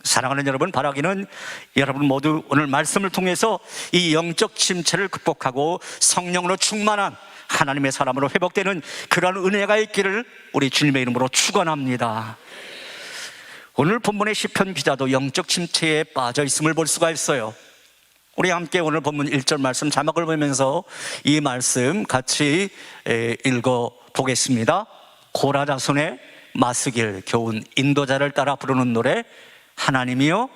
사랑하는 여러분, 바라기는 여러분 모두 오늘 말씀을 통해서 이 영적 침체를 극복하고 성령으로 충만한 하나님의 사람으로 회복되는 그런 은혜가 있기를 우리 주님의 이름으로 축원합니다. 오늘 본문의 시편 기자도 영적 침체에 빠져 있음을 볼 수가 있어요. 우리 함께 오늘 본문 1절 말씀 자막을 보면서 이 말씀 같이 읽어 보겠습니다. 고라 자손의 마스길 교훈 인도자를 따라 부르는 노래. 하나님이여,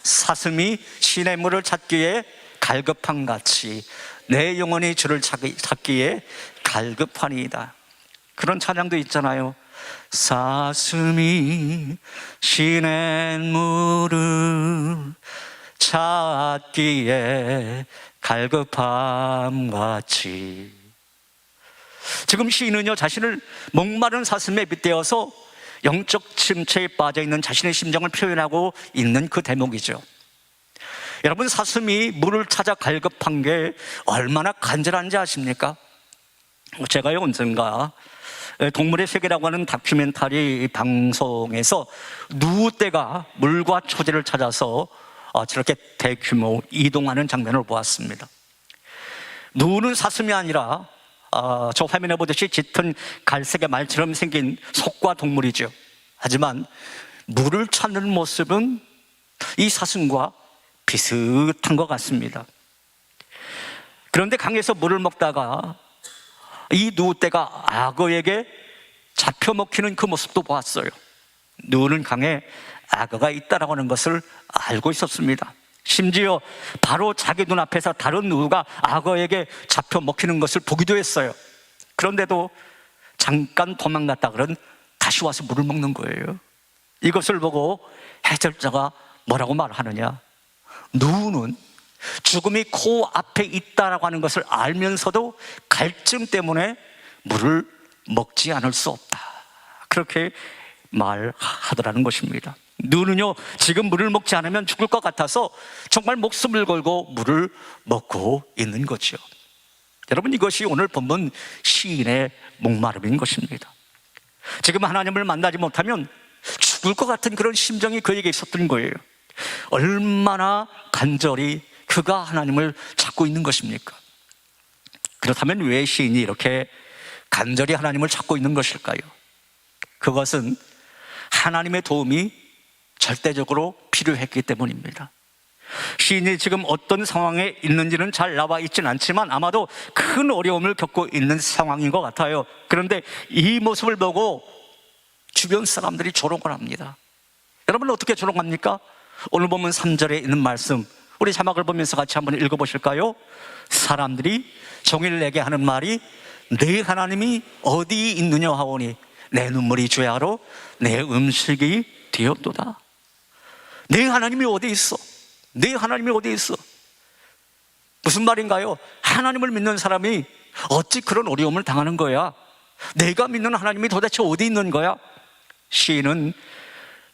사슴이 시냇물을 찾기에 갈급한 같이 내 영혼이 주를 찾기에 갈급하니이다. 그런 찬양도 있잖아요. 사슴이 시냇물을 찾기에 갈급함 같이. 지금 시인은요, 자신을 목마른 사슴에 빗대어서 영적 침체에 빠져있는 자신의 심정을 표현하고 있는 그 대목이죠. 여러분, 사슴이 물을 찾아 갈급한 게 얼마나 간절한지 아십니까? 제가요, 언젠가 동물의 세계라고 하는 다큐멘터리 방송에서 누구떼가 물과 초지를 찾아서 저렇게 대규모 이동하는 장면을 보았습니다. 누는 사슴이 아니라 저 화면에 보듯이 짙은 갈색의 말처럼 생긴 속과 동물이죠. 하지만 물을 찾는 모습은 이 사슴과 비슷한 것 같습니다. 그런데 강에서 물을 먹다가 이 누구떼가 악어에게 잡혀 먹히는 그 모습도 보았어요. 누는 강에 악어가 있다라고 하는 것을 알고 있었습니다. 심지어 바로 자기 눈앞에서 다른 누가 악어에게 잡혀 먹히는 것을 보기도 했어요. 그런데도 잠깐 도망갔다가는 다시 와서 물을 먹는 거예요. 이것을 보고 해설자가 뭐라고 말하느냐, 누는 죽음이 코앞에 있다라고 하는 것을 알면서도 갈증 때문에 물을 먹지 않을 수 없다, 그렇게 말하더라는 것입니다. 누는요, 지금 물을 먹지 않으면 죽을 것 같아서 정말 목숨을 걸고 물을 먹고 있는 거죠. 여러분, 이것이 오늘 본문 시인의 목마름인 것입니다. 지금 하나님을 만나지 못하면 죽을 것 같은 그런 심정이 그에게 있었던 거예요. 얼마나 간절히 그가 하나님을 찾고 있는 것입니까? 그렇다면 왜 시인이 이렇게 간절히 하나님을 찾고 있는 것일까요? 그것은 하나님의 도움이 절대적으로 필요했기 때문입니다. 시인이 지금 어떤 상황에 있는지는 잘 나와 있지는 않지만 아마도 큰 어려움을 겪고 있는 상황인 것 같아요. 그런데 이 모습을 보고 주변 사람들이 조롱을 합니다. 여러분 어떻게 조롱합니까? 오늘 보면 3절에 있는 말씀, 우리 자막을 보면서 같이 한번 읽어보실까요? 사람들이 종일 내게 하는 말이 네 하나님이 어디 있느냐 하오니 내 눈물이 죄하로 내 음식이 되었도다. 네 하나님이 어디 있어? 네 하나님이 어디 있어? 무슨 말인가요? 하나님을 믿는 사람이 어찌 그런 어려움을 당하는 거야? 내가 믿는 하나님이 도대체 어디 있는 거야? 시인은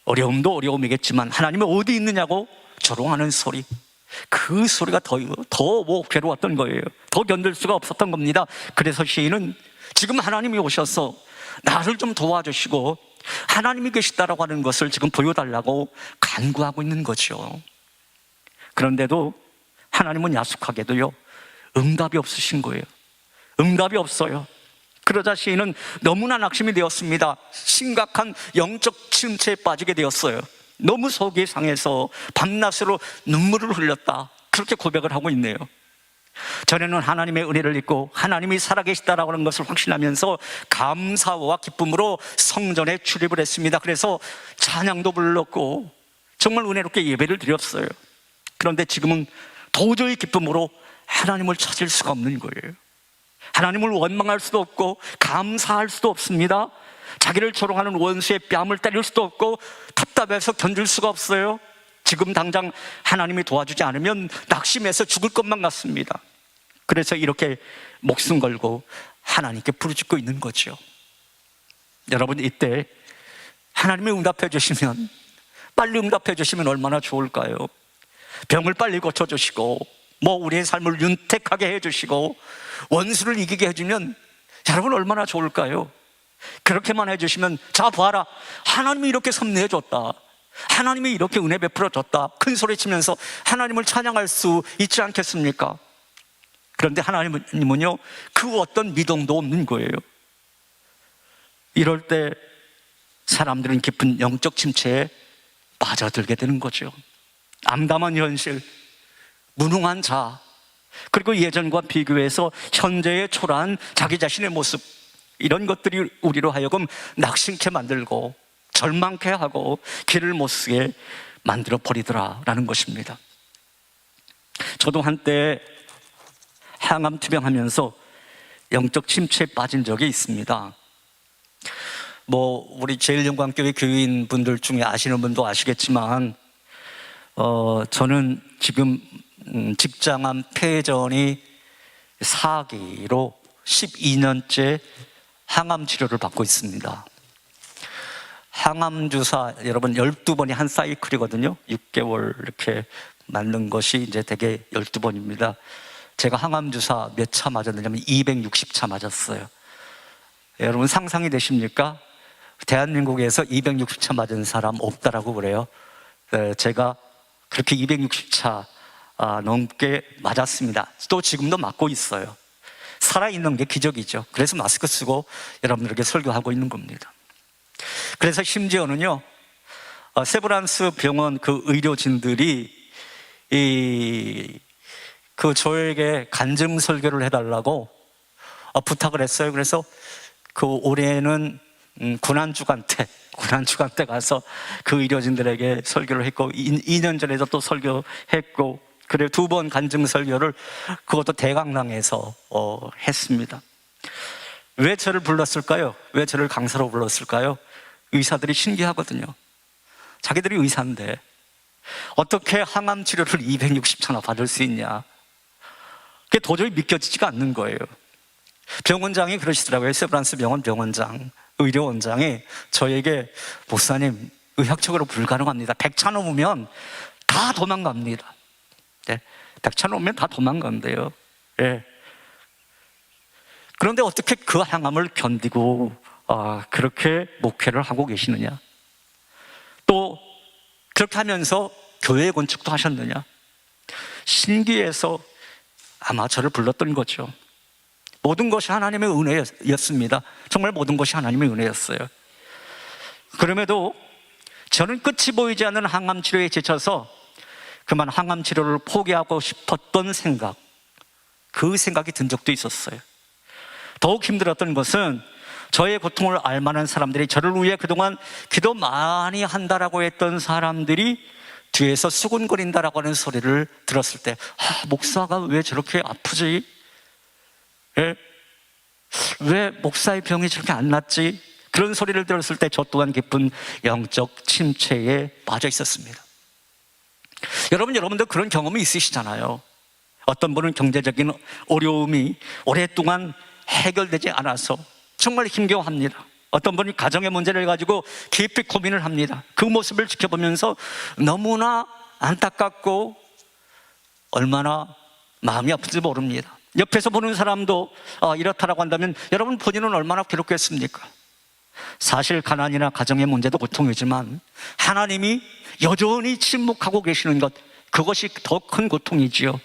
어려움도 어려움이겠지만 하나님이 어디 있느냐고 조롱하는 소리, 그 소리가 더 괴로웠던 거예요. 더 견딜 수가 없었던 겁니다. 그래서 시인은 지금 하나님이 오셔서 나를 좀 도와주시고 하나님이 계시다라고 하는 것을 지금 보여달라고 간구하고 있는 거죠. 그런데도 하나님은 야속하게도요, 응답이 없으신 거예요. 응답이 없어요. 그러자 시인은 너무나 낙심이 되었습니다. 심각한 영적 침체에 빠지게 되었어요. 너무 속이 상해서 밤낮으로 눈물을 흘렸다, 그렇게 고백을 하고 있네요. 전에는 하나님의 은혜를 잊고 하나님이 살아계시다라고 하는 것을 확신하면서 감사와 기쁨으로 성전에 출입을 했습니다. 그래서 찬양도 불렀고 정말 은혜롭게 예배를 드렸어요. 그런데 지금은 도저히 기쁨으로 하나님을 찾을 수가 없는 거예요. 하나님을 원망할 수도 없고 감사할 수도 없습니다. 자기를 조롱하는 원수의 뺨을 때릴 수도 없고 답답해서 견딜 수가 없어요. 지금 당장 하나님이 도와주지 않으면 낙심해서 죽을 것만 같습니다. 그래서 이렇게 목숨 걸고 하나님께 부르짖고 있는 거죠. 여러분, 이때 하나님이 응답해 주시면, 빨리 응답해 주시면 얼마나 좋을까요? 병을 빨리 고쳐주시고 우리의 삶을 윤택하게 해주시고 원수를 이기게 해주면 여러분 얼마나 좋을까요? 그렇게만 해주시면 자 봐라, 하나님이 이렇게 섭리해줬다, 하나님이 이렇게 은혜 베풀어줬다, 큰 소리 치면서 하나님을 찬양할 수 있지 않겠습니까? 그런데 하나님은요, 그 어떤 미동도 없는 거예요. 이럴 때 사람들은 깊은 영적 침체에 빠져들게 되는 거죠. 암담한 현실, 무능한 자, 그리고 예전과 비교해서 현재의 초라한 자기 자신의 모습, 이런 것들이 우리로 하여금 낙심케 만들고 절망케 하고 길을 못 쓰게 만들어 버리더라라는 것입니다. 저도 한때 항암 투병하면서 영적 침체에 빠진 적이 있습니다. 우리 제일영광교회 교인분들 중에 아시는 분도 아시겠지만 저는 지금 직장암 폐전이 4기로 12년째 항암 치료를 받고 있습니다. 항암 주사 여러분 12번이 한 사이클이거든요. 6개월 이렇게 맞는 것이 이제 대개 12번입니다. 제가 항암 주사 몇 차 맞았느냐면 260차 맞았어요. 여러분 상상이 되십니까? 대한민국에서 260차 맞은 사람 없다라고 그래요. 제가 그렇게 260차 넘게 맞았습니다. 또 지금도 맞고 있어요. 살아있는 게 기적이죠. 그래서 마스크 쓰고 여러분들에게 설교하고 있는 겁니다. 그래서 심지어는요, 세브란스 병원 그 의료진들이 저에게 간증 설교를 해달라고 부탁을 했어요. 그래서 그 올해는 군안주간 때 가서 그 의료진들에게 설교를 했고 2년 전에도 또 설교했고, 그리고 2번 간증 설교를 그것도 대강당에서 했습니다. 왜 저를 불렀을까요? 왜 저를 강사로 불렀을까요? 의사들이 신기하거든요. 자기들이 의사인데 어떻게 항암 치료를 260차나 받을 수 있냐, 그게 도저히 믿겨지지가 않는 거예요. 병원장이 그러시더라고요. 세브란스 병원 병원장, 의료원장이 저에게 목사님, 의학적으로 불가능합니다. 100차 넘으면 다 도망갑니다. 네, 100차 넘으면 다 도망간대요. 네. 그런데 어떻게 그 항암을 견디고 그렇게 목회를 하고 계시느냐, 또 그렇게 하면서 교회 건축도 하셨느냐, 신기해서 아마 저를 불렀던 거죠. 모든 것이 하나님의 은혜였습니다. 정말 모든 것이 하나님의 은혜였어요. 그럼에도 저는 끝이 보이지 않는 항암 치료에 지쳐서 그만 항암 치료를 포기하고 싶었던 생각, 그 생각이 든 적도 있었어요. 더욱 힘들었던 것은 저의 고통을 알만한 사람들이, 저를 위해 그동안 기도 많이 한다라고 했던 사람들이 뒤에서 수군거린다라고 하는 소리를 들었을 때, 목사가 왜 저렇게 아프지? 왜 목사의 병이 저렇게 안 낫지? 그런 소리를 들었을 때 저 또한 깊은 영적 침체에 빠져 있었습니다. 여러분도 그런 경험이 있으시잖아요. 어떤 분은 경제적인 어려움이 오랫동안 해결되지 않아서 정말 힘겨워합니다. 어떤 분이 가정의 문제를 가지고 깊이 고민을 합니다. 그 모습을 지켜보면서 너무나 안타깝고 얼마나 마음이 아픈지 모릅니다. 옆에서 보는 사람도 이렇다라고 한다면 여러분 본인은 얼마나 괴롭겠습니까? 사실 가난이나 가정의 문제도 고통이지만 하나님이 여전히 침묵하고 계시는 것, 그것이 더 큰 고통이지요.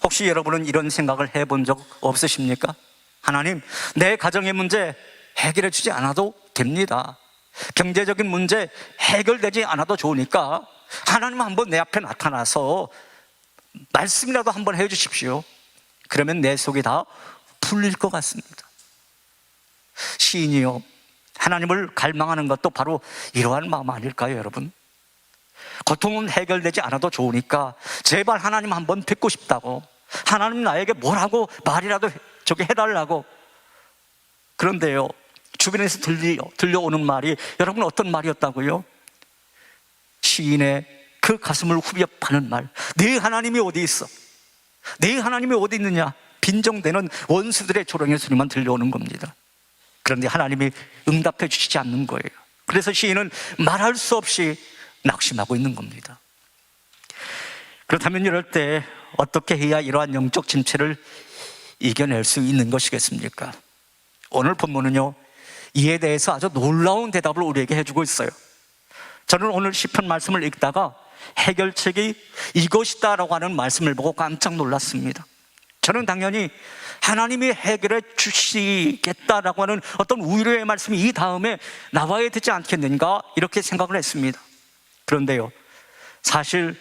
혹시 여러분은 이런 생각을 해본 적 없으십니까? 하나님, 내 가정의 문제 해결해 주지 않아도 됩니다. 경제적인 문제 해결되지 않아도 좋으니까 하나님 한번 내 앞에 나타나서 말씀이라도 한번 해 주십시오. 그러면 내 속이 다 풀릴 것 같습니다. 시인이요, 하나님을 갈망하는 것도 바로 이러한 마음 아닐까요, 여러분? 고통은 해결되지 않아도 좋으니까 제발 하나님 한번 뵙고 싶다고, 하나님 나에게 뭐라고 말이라도 저기 해달라고. 그런데요, 주변에서 들려오는 말이, 여러분 어떤 말이었다고요? 시인의 그 가슴을 후벼 파는 말, 네 하나님이 어디 있어? 네 하나님이 어디 있느냐? 빈정대는 원수들의 조롱의 소리만 들려오는 겁니다. 그런데 하나님이 응답해 주시지 않는 거예요. 그래서 시인은 말할 수 없이 낙심하고 있는 겁니다. 그렇다면 이럴 때 어떻게 해야 이러한 영적 침체를 이겨낼 수 있는 것이겠습니까? 오늘 본문은요, 이에 대해서 아주 놀라운 대답을 우리에게 해주고 있어요. 저는 오늘 시편 말씀을 읽다가 해결책이 이것이다라고 하는 말씀을 보고 깜짝 놀랐습니다. 저는 당연히 하나님이 해결해 주시겠다라고 하는 어떤 위로의 말씀이 이 다음에 나와야 되지 않겠는가, 이렇게 생각을 했습니다. 그런데요, 사실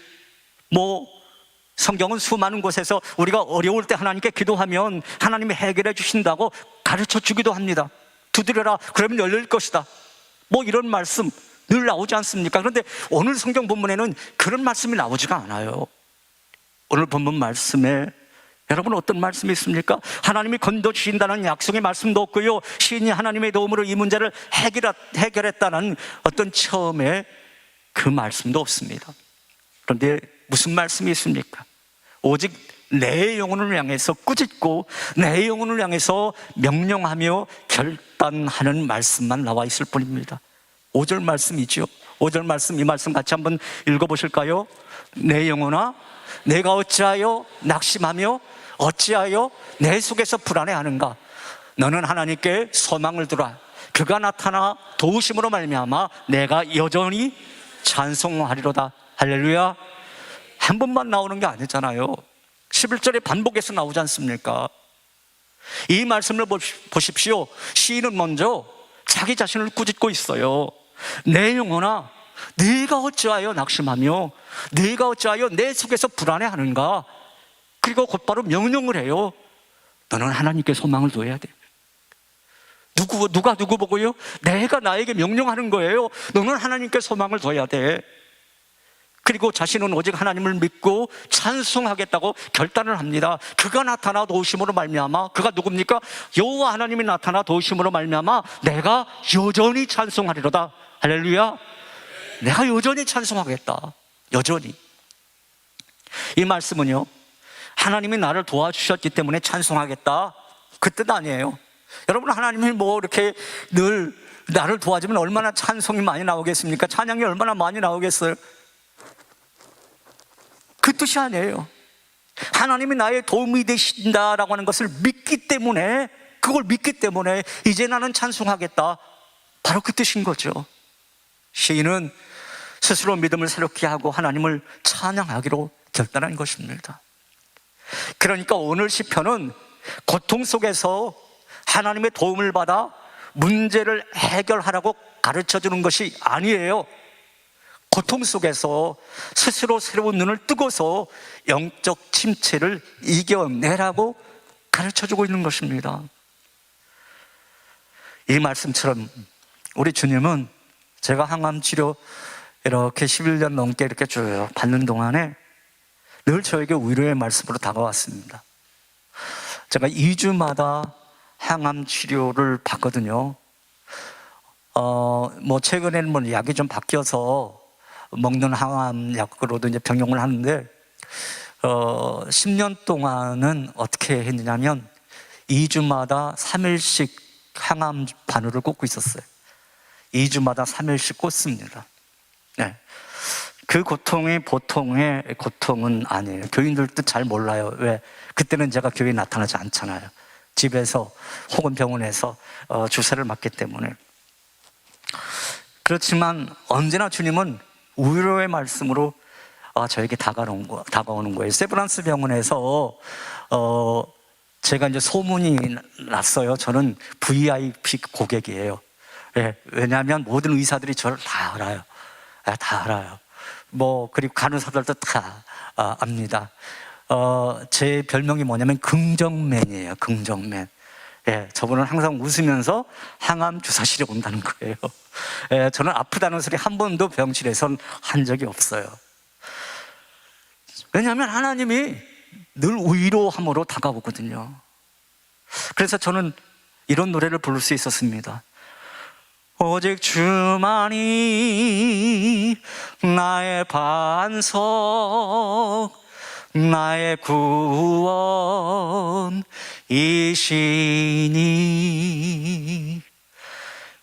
성경은 수많은 곳에서 우리가 어려울 때 하나님께 기도하면 하나님이 해결해 주신다고 가르쳐 주기도 합니다. 두드려라, 그러면 열릴 것이다, 이런 말씀 늘 나오지 않습니까? 그런데 오늘 성경 본문에는 그런 말씀이 나오지가 않아요. 오늘 본문 말씀에 여러분 어떤 말씀이 있습니까? 하나님이 건져주신다는 약속의 말씀도 없고요, 시인이 하나님의 도움으로 이 문제를 해결했다는 어떤 처음에 그 말씀도 없습니다. 그런데 무슨 말씀이 있습니까? 오직 내 영혼을 향해서 꾸짖고 내 영혼을 향해서 명령하며 결단하는 말씀만 나와 있을 뿐입니다. 5절 말씀이죠. 5절 말씀, 이 말씀 같이 한번 읽어보실까요? 내 영혼아, 내가 어찌하여 낙심하며 어찌하여 내 속에서 불안해하는가? 너는 하나님께 소망을 두라. 그가 나타나 도우심으로 말미암아 내가 여전히 찬송하리로다. 할렐루야. 한 번만 나오는 게 아니잖아요. 11절에 반복해서 나오지 않습니까? 이 말씀을 보십시오. 시인은 먼저 자기 자신을 꾸짖고 있어요. 내 영혼아, 네가 어찌하여 낙심하며 네가 어찌하여 내 속에서 불안해하는가? 그리고 곧바로 명령을 해요. 너는 하나님께 소망을 둬야 돼. 누가 누구 보고요? 내가 나에게 명령하는 거예요. 너는 하나님께 소망을 둬야 돼. 그리고 자신은 오직 하나님을 믿고 찬송하겠다고 결단을 합니다. 그가 나타나 도우심으로 말미암아, 그가 누굽니까? 여호와 하나님이 나타나 도우심으로 말미암아 내가 여전히 찬송하리로다. 할렐루야. 내가 여전히 찬송하겠다. 여전히. 이 말씀은요, 하나님이 나를 도와주셨기 때문에 찬송하겠다, 그 뜻 아니에요. 여러분, 하나님이 이렇게 늘 나를 도와주면 얼마나 찬송이 많이 나오겠습니까? 찬양이 얼마나 많이 나오겠어요? 그 뜻이 아니에요. 하나님이 나의 도움이 되신다라고 하는 것을 믿기 때문에, 그걸 믿기 때문에 이제 나는 찬송하겠다, 바로 그 뜻인 거죠. 시인은 스스로 믿음을 새롭게 하고 하나님을 찬양하기로 결단한 것입니다. 그러니까 오늘 시편은 고통 속에서 하나님의 도움을 받아 문제를 해결하라고 가르쳐 주는 것이 아니에요. 고통 속에서 스스로 새로운 눈을 뜨고서 영적 침체를 이겨내라고 가르쳐주고 있는 것입니다. 이 말씀처럼 우리 주님은 제가 항암 치료 이렇게 11년 넘게 이렇게 쭉 받는 동안에 늘 저에게 위로의 말씀으로 다가왔습니다. 제가 2주마다 항암 치료를 받거든요. 뭐 최근에는 뭐 약이 좀 바뀌어서 먹는 항암 약으로도 이제 병용을 하는데 10년 동안은 어떻게 했느냐면 2주마다 3일씩 항암 바늘을 꽂고 있었어요. 2주마다 3일씩 꽂습니다. 네. 그 고통이 보통의 고통은 아니에요. 교인들도 잘 몰라요. 왜? 그때는 제가 교회에 나타나지 않잖아요. 집에서 혹은 병원에서 주사를 맞기 때문에. 그렇지만 언제나 주님은 위로의 말씀으로 저에게 다가오는 거예요. 세브란스 병원에서 제가 이제 소문이 났어요. 저는 VIP 고객이에요. 예, 왜냐하면 모든 의사들이 저를 다 알아요. 다 알아요. 그리고 간호사들도 다 압니다. 제 별명이 뭐냐면 긍정맨이에요. 긍정맨. 예, 저분은 항상 웃으면서 항암 주사실에 온다는 거예요. 예, 저는 아프다는 소리 한 번도 병실에선 한 적이 없어요. 왜냐하면 하나님이 늘 위로함으로 다가오거든요. 그래서 저는 이런 노래를 부를 수 있었습니다. 오직 주만이 나의 반석, 나의 구원이시니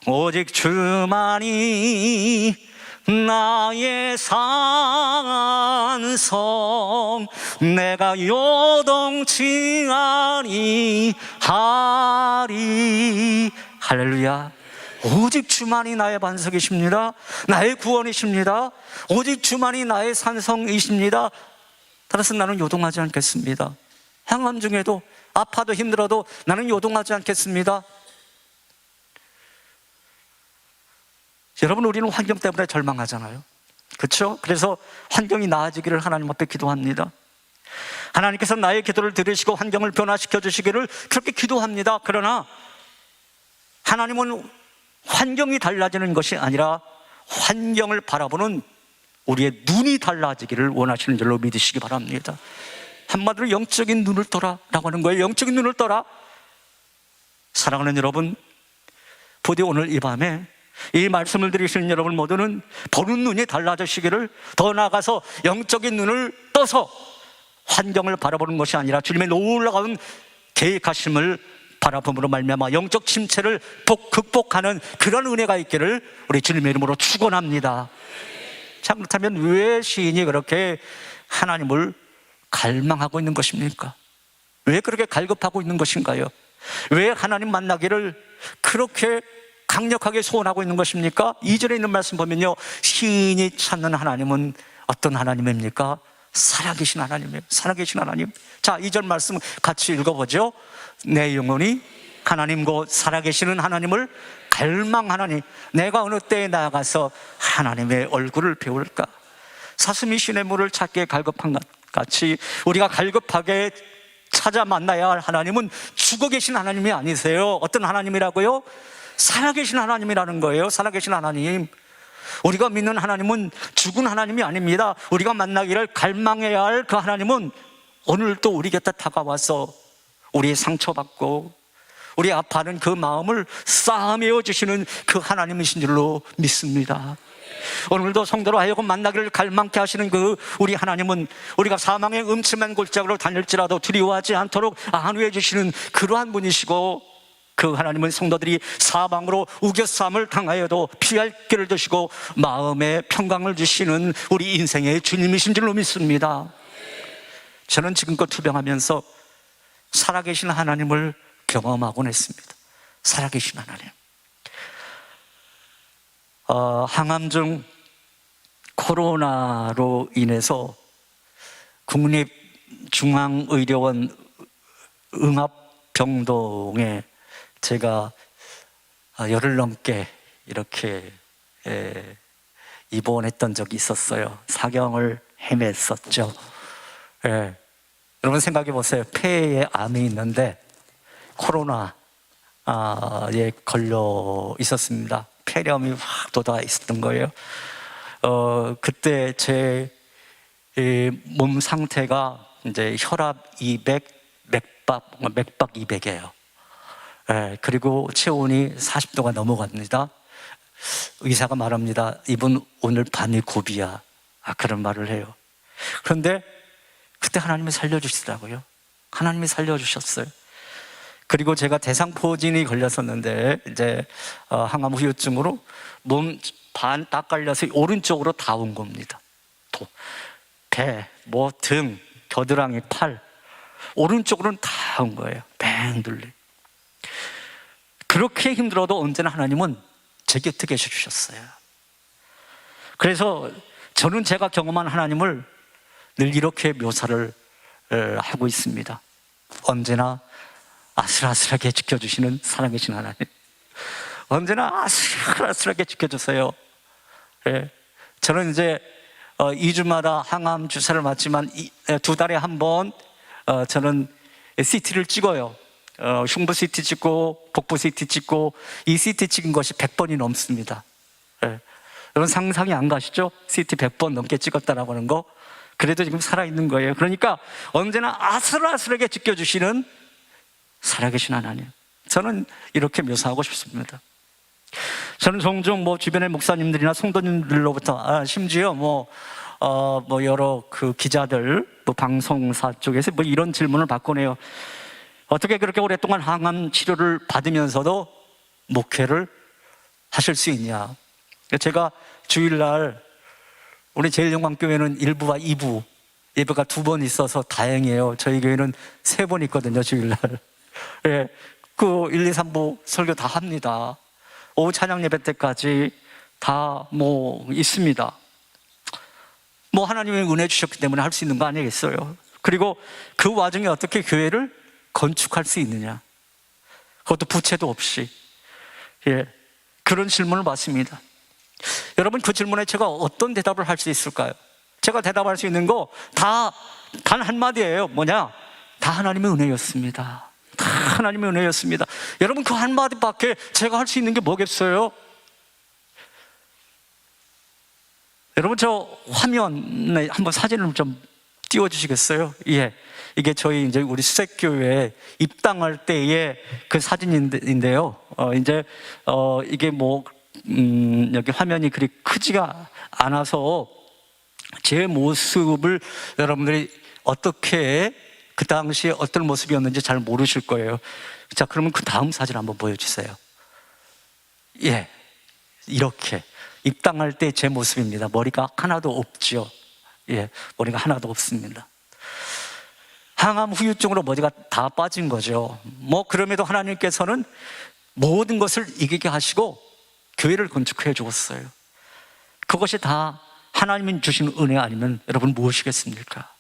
오직 주만이 나의 산성, 내가 요동치 아니하리. 할렐루야. 오직 주만이 나의 반석이십니다. 나의 구원이십니다. 오직 주만이 나의 산성이십니다. 따라서 나는 요동하지 않겠습니다. 항암 중에도 아파도 힘들어도 나는 요동하지 않겠습니다. 여러분, 우리는 환경 때문에 절망하잖아요. 그렇죠? 그래서 환경이 나아지기를 하나님 앞에 기도합니다. 하나님께서 나의 기도를 들으시고 환경을 변화시켜 주시기를 그렇게 기도합니다. 그러나 하나님은 환경이 달라지는 것이 아니라 환경을 바라보는 우리의 눈이 달라지기를 원하시는 줄로 믿으시기 바랍니다. 한마디로 영적인 눈을 떠라라고 하는 거예요. 영적인 눈을 떠라. 사랑하는 여러분, 부디 오늘 이 밤에 이 말씀을 들으시는 여러분 모두는 보는 눈이 달라지시기를, 더 나아가서 영적인 눈을 떠서 환경을 바라보는 것이 아니라 주님의 놀라운 계획하심을 바라봄으로 말미암아 영적 침체를 극복하는 그런 은혜가 있기를 우리 주님의 이름으로 축원합니다. 자, 그렇다면 왜 시인이 그렇게 하나님을 갈망하고 있는 것입니까? 왜 그렇게 갈급하고 있는 것인가요? 왜 하나님 만나기를 그렇게 강력하게 소원하고 있는 것입니까? 2절에 있는 말씀 보면요, 시인이 찾는 하나님은 어떤 하나님입니까? 살아계신 하나님이에요. 살아계신 하나님. 자, 2절 말씀 같이 읽어보죠. 내 영혼이 하나님 곧 살아계시는 하나님을 갈망하나니 내가 어느 때에 나아가서 하나님의 얼굴을 배울까? 사슴이 시냇물을 찾기에 갈급한 것 같이 우리가 갈급하게 찾아 만나야 할 하나님은 죽어 계신 하나님이 아니세요. 어떤 하나님이라고요? 살아계신 하나님이라는 거예요. 살아계신 하나님. 우리가 믿는 하나님은 죽은 하나님이 아닙니다. 우리가 만나기를 갈망해야 할 그 하나님은 오늘도 우리 곁에 다가와서 우리의 상처받고 우리 아파하는 그 마음을 싸매어 주시는 그 하나님이신 줄로 믿습니다. 오늘도 성도로 하여금 만나기를 갈망케 하시는 그 우리 하나님은 우리가 사망의 음침한 골짜기로 다닐지라도 두려워하지 않도록 안위해 주시는 그러한 분이시고, 그 하나님은 성도들이 사방으로 우겨싸움을 당하여도 피할 길을 주시고 마음의 평강을 주시는 우리 인생의 주님이신 줄로 믿습니다. 저는 지금껏 투병하면서 살아계신 하나님을 경험하곤 했습니다. 살아계신 하나님. 항암중 코로나로 인해서 국립중앙의료원 응압병동에 제가 열흘 넘게 이렇게 입원했던 적이 있었어요. 사경을 헤맸었죠. 예. 여러분 생각해 보세요. 폐에 암이 있는데 코로나에 걸려 있었습니다. 폐렴이 확 돋아 있었던 거예요. 그때 제 몸 상태가 이제 혈압 200, 맥박 200이에요. 예, 그리고 체온이 40도가 넘어갑니다. 의사가 말합니다. 이분 오늘 밤이 고비야. 그런 말을 해요. 그런데 그때 하나님이 살려주시더라고요. 하나님이 살려주셨어요. 그리고 제가 대상포진이 걸렸었는데 이제 항암 후유증으로 몸 반 딱 깔려서 오른쪽으로 다 온 겁니다. 배, 등, 겨드랑이, 팔 오른쪽으로는 다 온 거예요. 뱅둘리. 그렇게 힘들어도 언제나 하나님은 제 곁에 계셔 주셨어요. 그래서 저는 제가 경험한 하나님을 늘 이렇게 묘사를 하고 있습니다. 언제나 아슬아슬하게 지켜주시는 살아계신 하나님. 언제나 아슬아슬하게 지켜주세요. 예. 저는 이제 2주마다 항암 주사를 맞지만 2달에 한 번 저는 CT를 찍어요. 흉부 CT 찍고 복부 CT 찍고 이 CT 찍은 것이 100번이 넘습니다. 예. 여러분 상상이 안 가시죠? CT 100번 넘게 찍었다라고 하는 거. 그래도 지금 살아있는 거예요. 그러니까 언제나 아슬아슬하게 지켜주시는 살아계신 하나님. 저는 이렇게 묘사하고 싶습니다. 저는 종종 주변의 목사님들이나 성도님들로부터 심지어 여러 그 기자들 방송사 쪽에서 이런 질문을 받곤 해요. 어떻게 그렇게 오랫동안 항암 치료를 받으면서도 목회를 하실 수 있냐? 제가 주일날 우리 제일영광교회는 1부와 2부 예배가 2번 있어서 다행이에요. 저희 교회는 3번 있거든요, 주일날. 예, 그 1, 2, 3부 설교 다 합니다. 오후 찬양 예배 때까지 다 있습니다. 하나님의 은혜 주셨기 때문에 할 수 있는 거 아니겠어요? 그리고 그 와중에 어떻게 교회를 건축할 수 있느냐? 그것도 부채도 없이. 예, 그런 질문을 받습니다. 여러분, 그 질문에 제가 어떤 대답을 할 수 있을까요? 제가 대답할 수 있는 거 단 한마디예요. 뭐냐? 다 하나님의 은혜였습니다. 다 하나님의 은혜였습니다. 여러분, 그 한마디밖에 제가 할 수 있는 게 뭐겠어요? 여러분, 저 화면에 한번 사진을 좀 띄워주시겠어요? 예. 이게 저희 이제 우리 수색교회 입당할 때의 그 사진인데요. 이게 여기 화면이 그리 크지가 않아서 제 모습을 여러분들이 어떻게 그 당시에 어떤 모습이었는지 잘 모르실 거예요. 자, 그러면 그 다음 사진 한번 보여주세요. 예, 이렇게 입당할 때 제 모습입니다. 머리가 하나도 없죠. 예, 머리가 하나도 없습니다. 항암 후유증으로 머리가 다 빠진 거죠. 그럼에도 하나님께서는 모든 것을 이기게 하시고 교회를 건축해 주었어요. 그것이 다 하나님이 주신 은혜 아니면 여러분 무엇이겠습니까?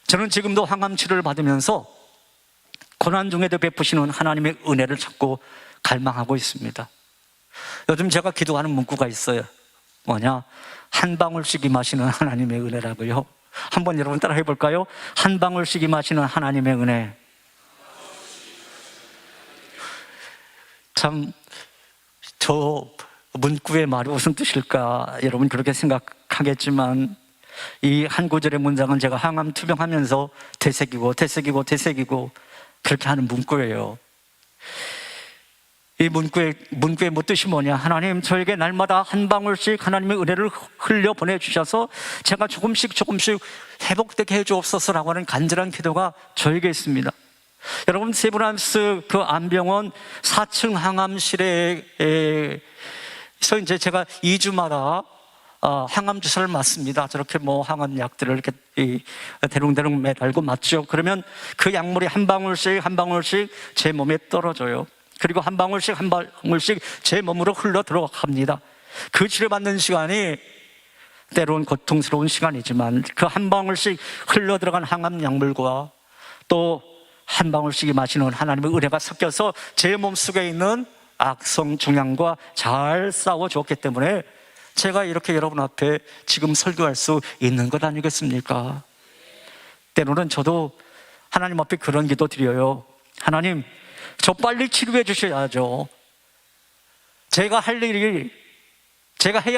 저는 지금도 항암 치료를 받으면서 고난 중에도 베푸시는 하나님의 은혜를 찾고 갈망하고 있습니다. 요즘 제가 기도하는 문구가 있어요. 뭐냐? 한 방울씩 임하시는 하나님의 은혜라고요. 한번 여러분 따라 해볼까요? 한 방울씩 임하시는 하나님의 은혜. 참, 저 문구의 말이 무슨 뜻일까? 여러분 그렇게 생각하겠지만 이 한 구절의 문장은 제가 항암 투병하면서 되새기고 그렇게 하는 문구예요. 이 문구의 뜻이 뭐냐? 하나님, 저에게 날마다 한 방울씩 하나님의 은혜를 흘려 보내주셔서 제가 조금씩 회복되게 해주옵소서라고 하는 간절한 기도가 저에게 있습니다. 여러분, 세브란스 그 암병원 4층 항암실에서 이제 제가 2주마다 항암 주사를 맞습니다. 저렇게 항암 약들을 이렇게 대롱대롱 매달고 맞죠. 그러면 그 약물이 한 방울씩 제 몸에 떨어져요. 그리고 한 방울씩 제 몸으로 흘러 들어갑니다. 그 치료받는 시간이 때로는 고통스러운 시간이지만 그 한 방울씩 흘러 들어간 항암 약물과 또 한 방울씩 마시는 하나님의 은혜가 섞여서 제 몸속에 있는 악성 종양과 잘 싸워줬기 때문에 제가 이렇게 여러분 앞에 지금 설교할 수 있는 것 아니겠습니까? 때로는 저도 하나님 앞에 그런 기도 드려요. 하나님, 저 빨리 치료해 주셔야죠. 제가 해야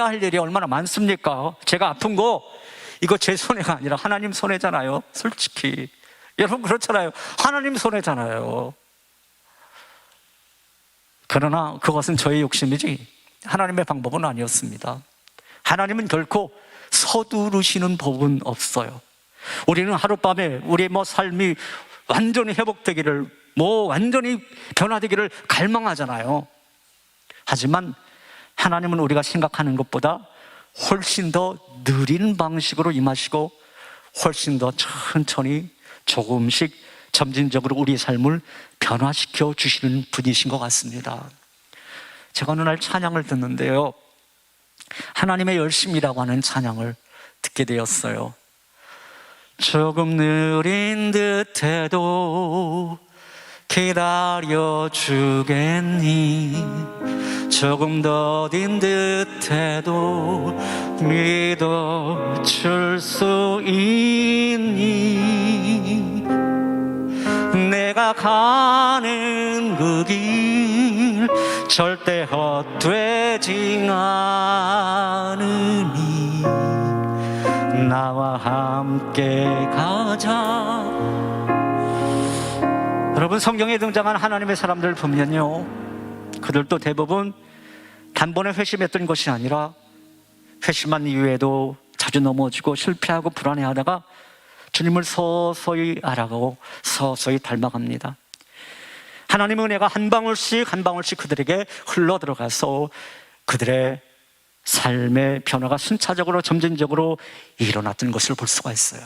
할 일이 얼마나 많습니까? 제가 아픈 거 이거 제 손해가 아니라 하나님 손해잖아요. 솔직히 여러분 그렇잖아요. 하나님 손해잖아요. 그러나 그것은 저의 욕심이지 하나님의 방법은 아니었습니다. 하나님은 결코 서두르시는 법은 없어요. 우리는 하룻밤에 우리의 삶이 완전히 회복되기를, 완전히 변화되기를 갈망하잖아요. 하지만 하나님은 우리가 생각하는 것보다 훨씬 더 느린 방식으로 임하시고 훨씬 더 천천히 조금씩 점진적으로 우리의 삶을 변화시켜 주시는 분이신 것 같습니다. 제가 어느 날 찬양을 듣는데요, 하나님의 열심이라고 하는 찬양을 듣게 되었어요. 조금 느린 듯해도 기다려 주겠니? 조금 더딘 듯해도 믿어줄 수 있니? 내가 가는 그 길 절대 헛되지 않으니 나와 함께 가자. 여러분, 성경에 등장한 하나님의 사람들을 보면요, 그들도 대부분 단번에 회심했던 것이 아니라 회심한 이후에도 자주 넘어지고 실패하고 불안해하다가 주님을 서서히 알아가고 서서히 닮아갑니다. 하나님의 은혜가 한 방울씩 한 방울씩 그들에게 흘러 들어가서 그들의 삶의 변화가 순차적으로 점진적으로 일어났던 것을 볼 수가 있어요.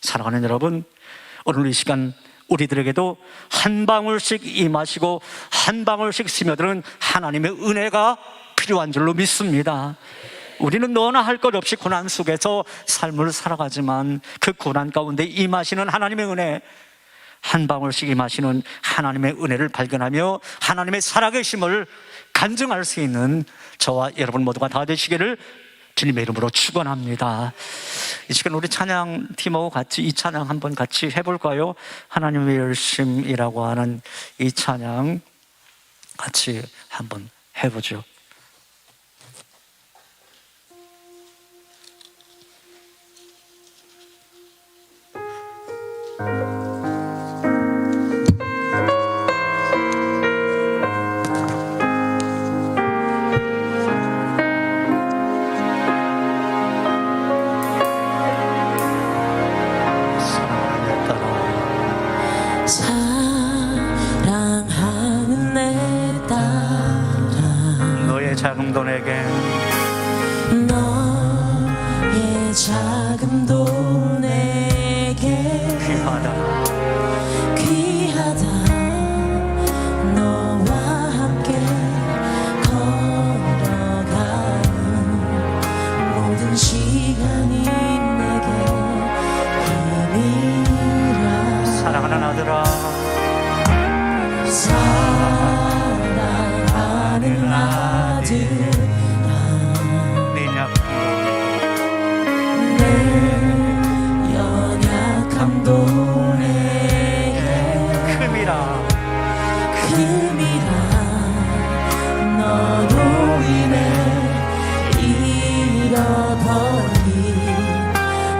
사랑하는 여러분, 오늘 이 시간 우리들에게도 한 방울씩 임하시고 한 방울씩 스며드는 하나님의 은혜가 필요한 줄로 믿습니다. 우리는 너나 할 것 없이 고난 속에서 삶을 살아가지만 그 고난 가운데 임하시는 하나님의 은혜, 한 방울씩 임하시는 하나님의 은혜를 발견하며 하나님의 살아계심을 간증할 수 있는 저와 여러분 모두가 다 되시기를 주님의 이름으로 축원합니다. 이 시간 우리 찬양팀하고 같이 이 찬양 한번 같이 해볼까요? 하나님의 열심이라고 하는 이 찬양 같이 한번 해보죠. 사랑하는 내 딸아, 너의 자금도 내게, 너의 자금도 내게 귀하다. 귀하다. 너와 함께 걸어가는 모든 시간이 내게 힘이라. 사랑하는 아들아, 사랑하는 아들아, 네 연약함도 내게 큼이라. 큼이라. 너로 인해 잃어버린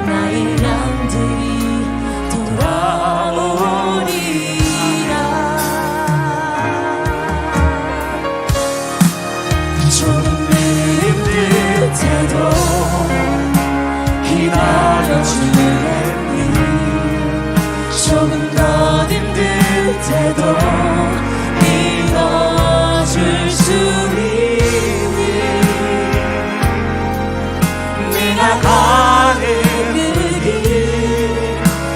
나의 양들이 돌아오리라. 조금 느린 듯해도 기다려주겠니? 조금 더딘 듯해도 믿어줄 수 있니? 네가 가는 그 길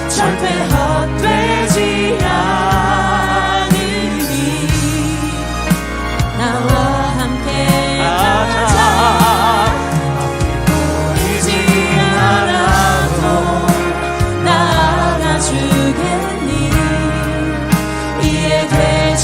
절대 헛되지 않으니 나와 함께 가자. 보이지 않아도 나아가주겠니? 이해돼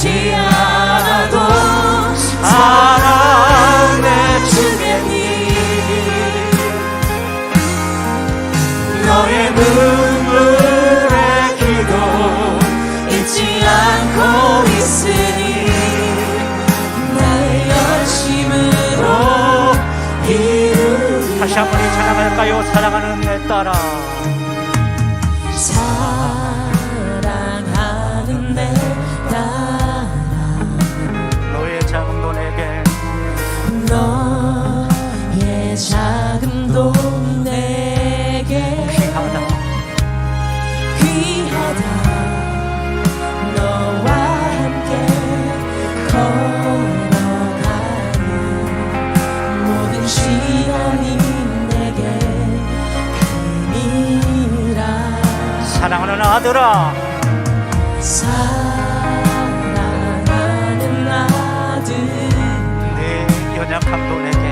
다시 한 번 이 찬양할까요? 사랑하는 내 딸아. 사랑하는 내 딸아, 너의 작은 내게, 너의 작음도 내게 귀하다. 귀하다. 너와 함께 걸어가는 모든 시련이 내게 힘이라. 사랑하는 아들아, 사랑하는 아들, 내 연약함도 내게,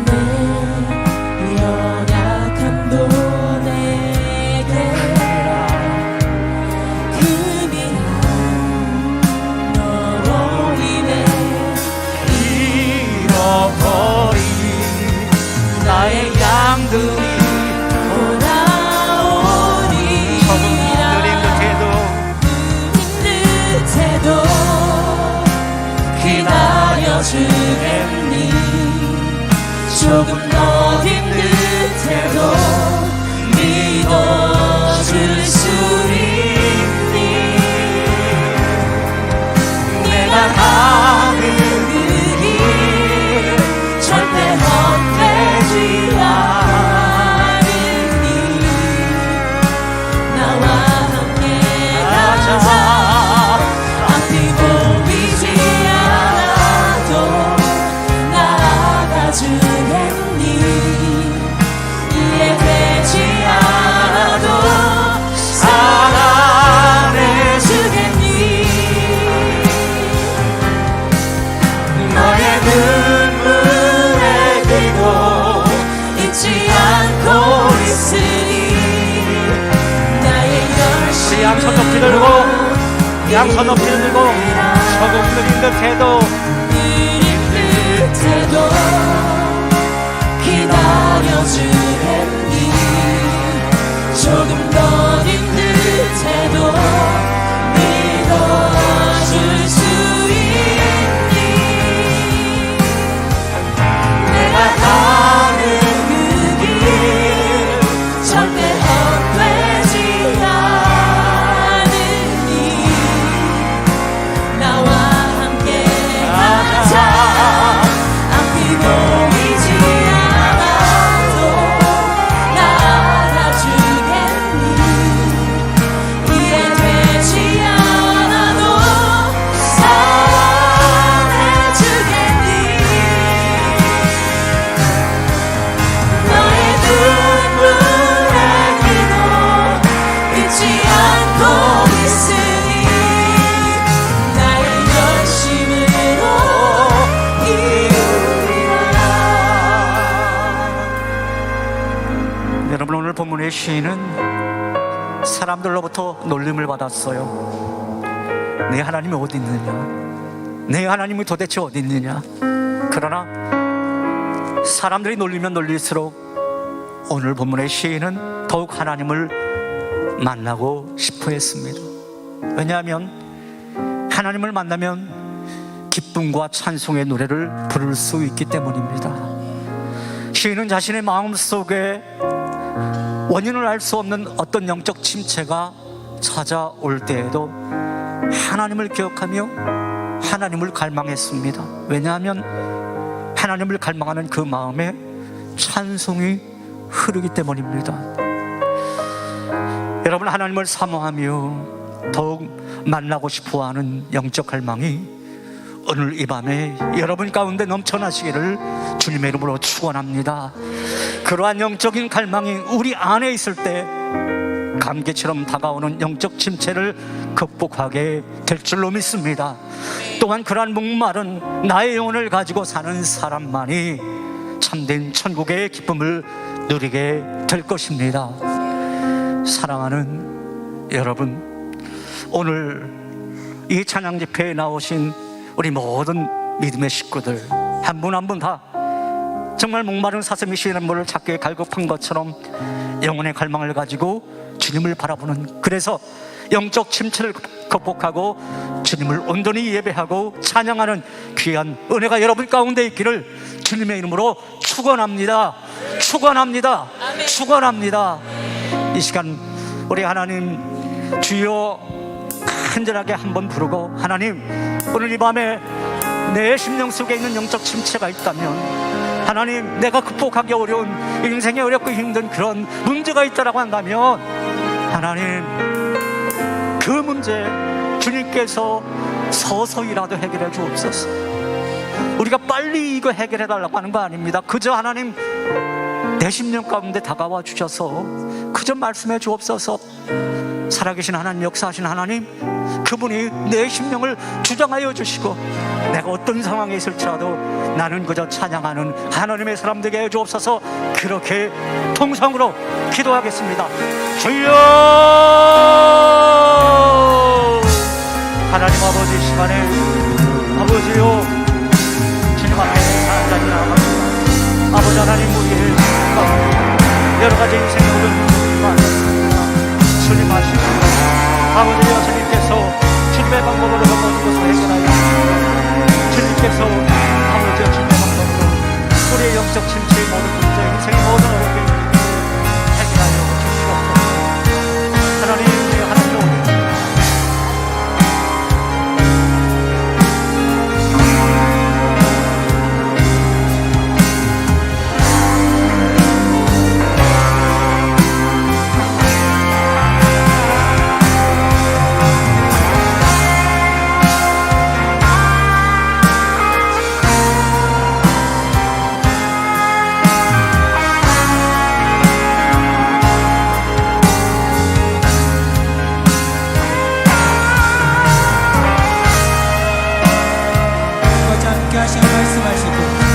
내 연약함도 내게 금이라. 너로 인해 잃어버린 나의 양들이 돌아오리라. 듯해도 기다려주겠니. 조금 더 힘든데도 믿어줄 수 있니. 내가 가는 그 길 절대 헛되지 않으니. 나와 함께 가자. 앞이 보이지 않아도 나아가주겠니. 이해되지 않아도 사랑해주겠니. 너의 눈물의 기도 잊지 않고 있으니. 나의 열심을 양손 높이 들고, 양손 높이 들고, 조금 느린 듯해도 느린 듯해도 기다려주겠니. 조금 더 힘든데도 믿어줄 수 있니. 내가 가는 그 길 절대 헛되지 않으니. 나와 함께 가자. 앞이 보이지 않아도 나아가주겠니. 이해되지 않아도 사랑해주겠니. 너의 눈물의 기도 잊지 않고 있으니. 나의 열심으로 이루리라. 여러분, 오늘 본문의 시인은 사람들로부터 놀림을 받았어요. 내 하나님이 어디 있느냐, 내 하나님이 도대체 어디 있느냐. 그러나 사람들이 놀리면 놀릴수록 오늘 본문의 시인은 더욱 하나님을 만나고 싶어 했습니다. 왜냐하면 하나님을 만나면 기쁨과 찬송의 노래를 부를 수 있기 때문입니다. 시인은 자신의 마음속에 원인을 알 수 없는 어떤 영적 침체가 찾아올 때에도 하나님을 기억하며 하나님을 갈망했습니다. 왜냐하면 하나님을 갈망하는 그 마음에 찬송이 흐르기 때문입니다. 여러분, 하나님을 사모하며 더욱 만나고 싶어하는 영적 갈망이 오늘 이 밤에 여러분 가운데 넘쳐나시기를 주님의 이름으로 축원합니다. 그러한 영적인 갈망이 우리 안에 있을 때 감기처럼 다가오는 영적 침체를 극복하게 될 줄로 믿습니다. 또한 그러한 목마른 나의 영혼을 가지고 사는 사람만이 참된 천국의 기쁨을 누리게 될 것입니다. 사랑하는 여러분, 오늘 이 찬양 집회에 나오신 우리 모든 믿음의 식구들 한 분 한 분 다 정말 목마른 사슴이 쉬는 물을 찾기에 갈급한 것처럼 영혼의 갈망을 가지고 주님을 바라보는, 그래서 영적 침체를 극복하고 주님을 온전히 예배하고 찬양하는 귀한 은혜가 여러분 가운데 있기를 주님의 이름으로 축원합니다. 축원합니다. 축원합니다. 이 시간 우리 하나님 주여 간절하게 한번 부르고, 하나님 오늘 이 밤에 내 심령 속에 있는 영적 침체가 있다면, 하나님 내가 극복하기 어려운 인생에 어렵고 힘든 그런 문제가 있다라고 한다면, 하나님 그 문제 주님께서 서서히라도 해결해 주옵소서. 우리가 빨리 이거 해결해 달라고 하는 거 아닙니다. 그저 하나님 내 심령 가운데 다가와 주셔서 그저 말씀해 주옵소서. 살아계신 하나님, 역사하신 하나님, 그분이 내 심령을 주장하여 주시고 내가 어떤 상황에 있을지라도 나는 그저 찬양하는 하나님의 사람 되게 해 주옵소서. 그렇게 통성으로 기도하겠습니다. 주여! 하나님 아버지, 시간에 아버지요, 주님 앞에 간단히 나아갑니다. 아버지 하나님, 우리의 여러 가지 인생의 어려움이 많습니다. 주님 아시고 아버지여, 주님께서 주님의 방법으로 모든 것을 해결하여 주십니다. 주님께서 아버지여, 주님의 방법으로 우리의 영적 침체의 모든 문제, 인생의 모든 어려움을 해결하여 주시옵소서. 하나님, 우리 하나님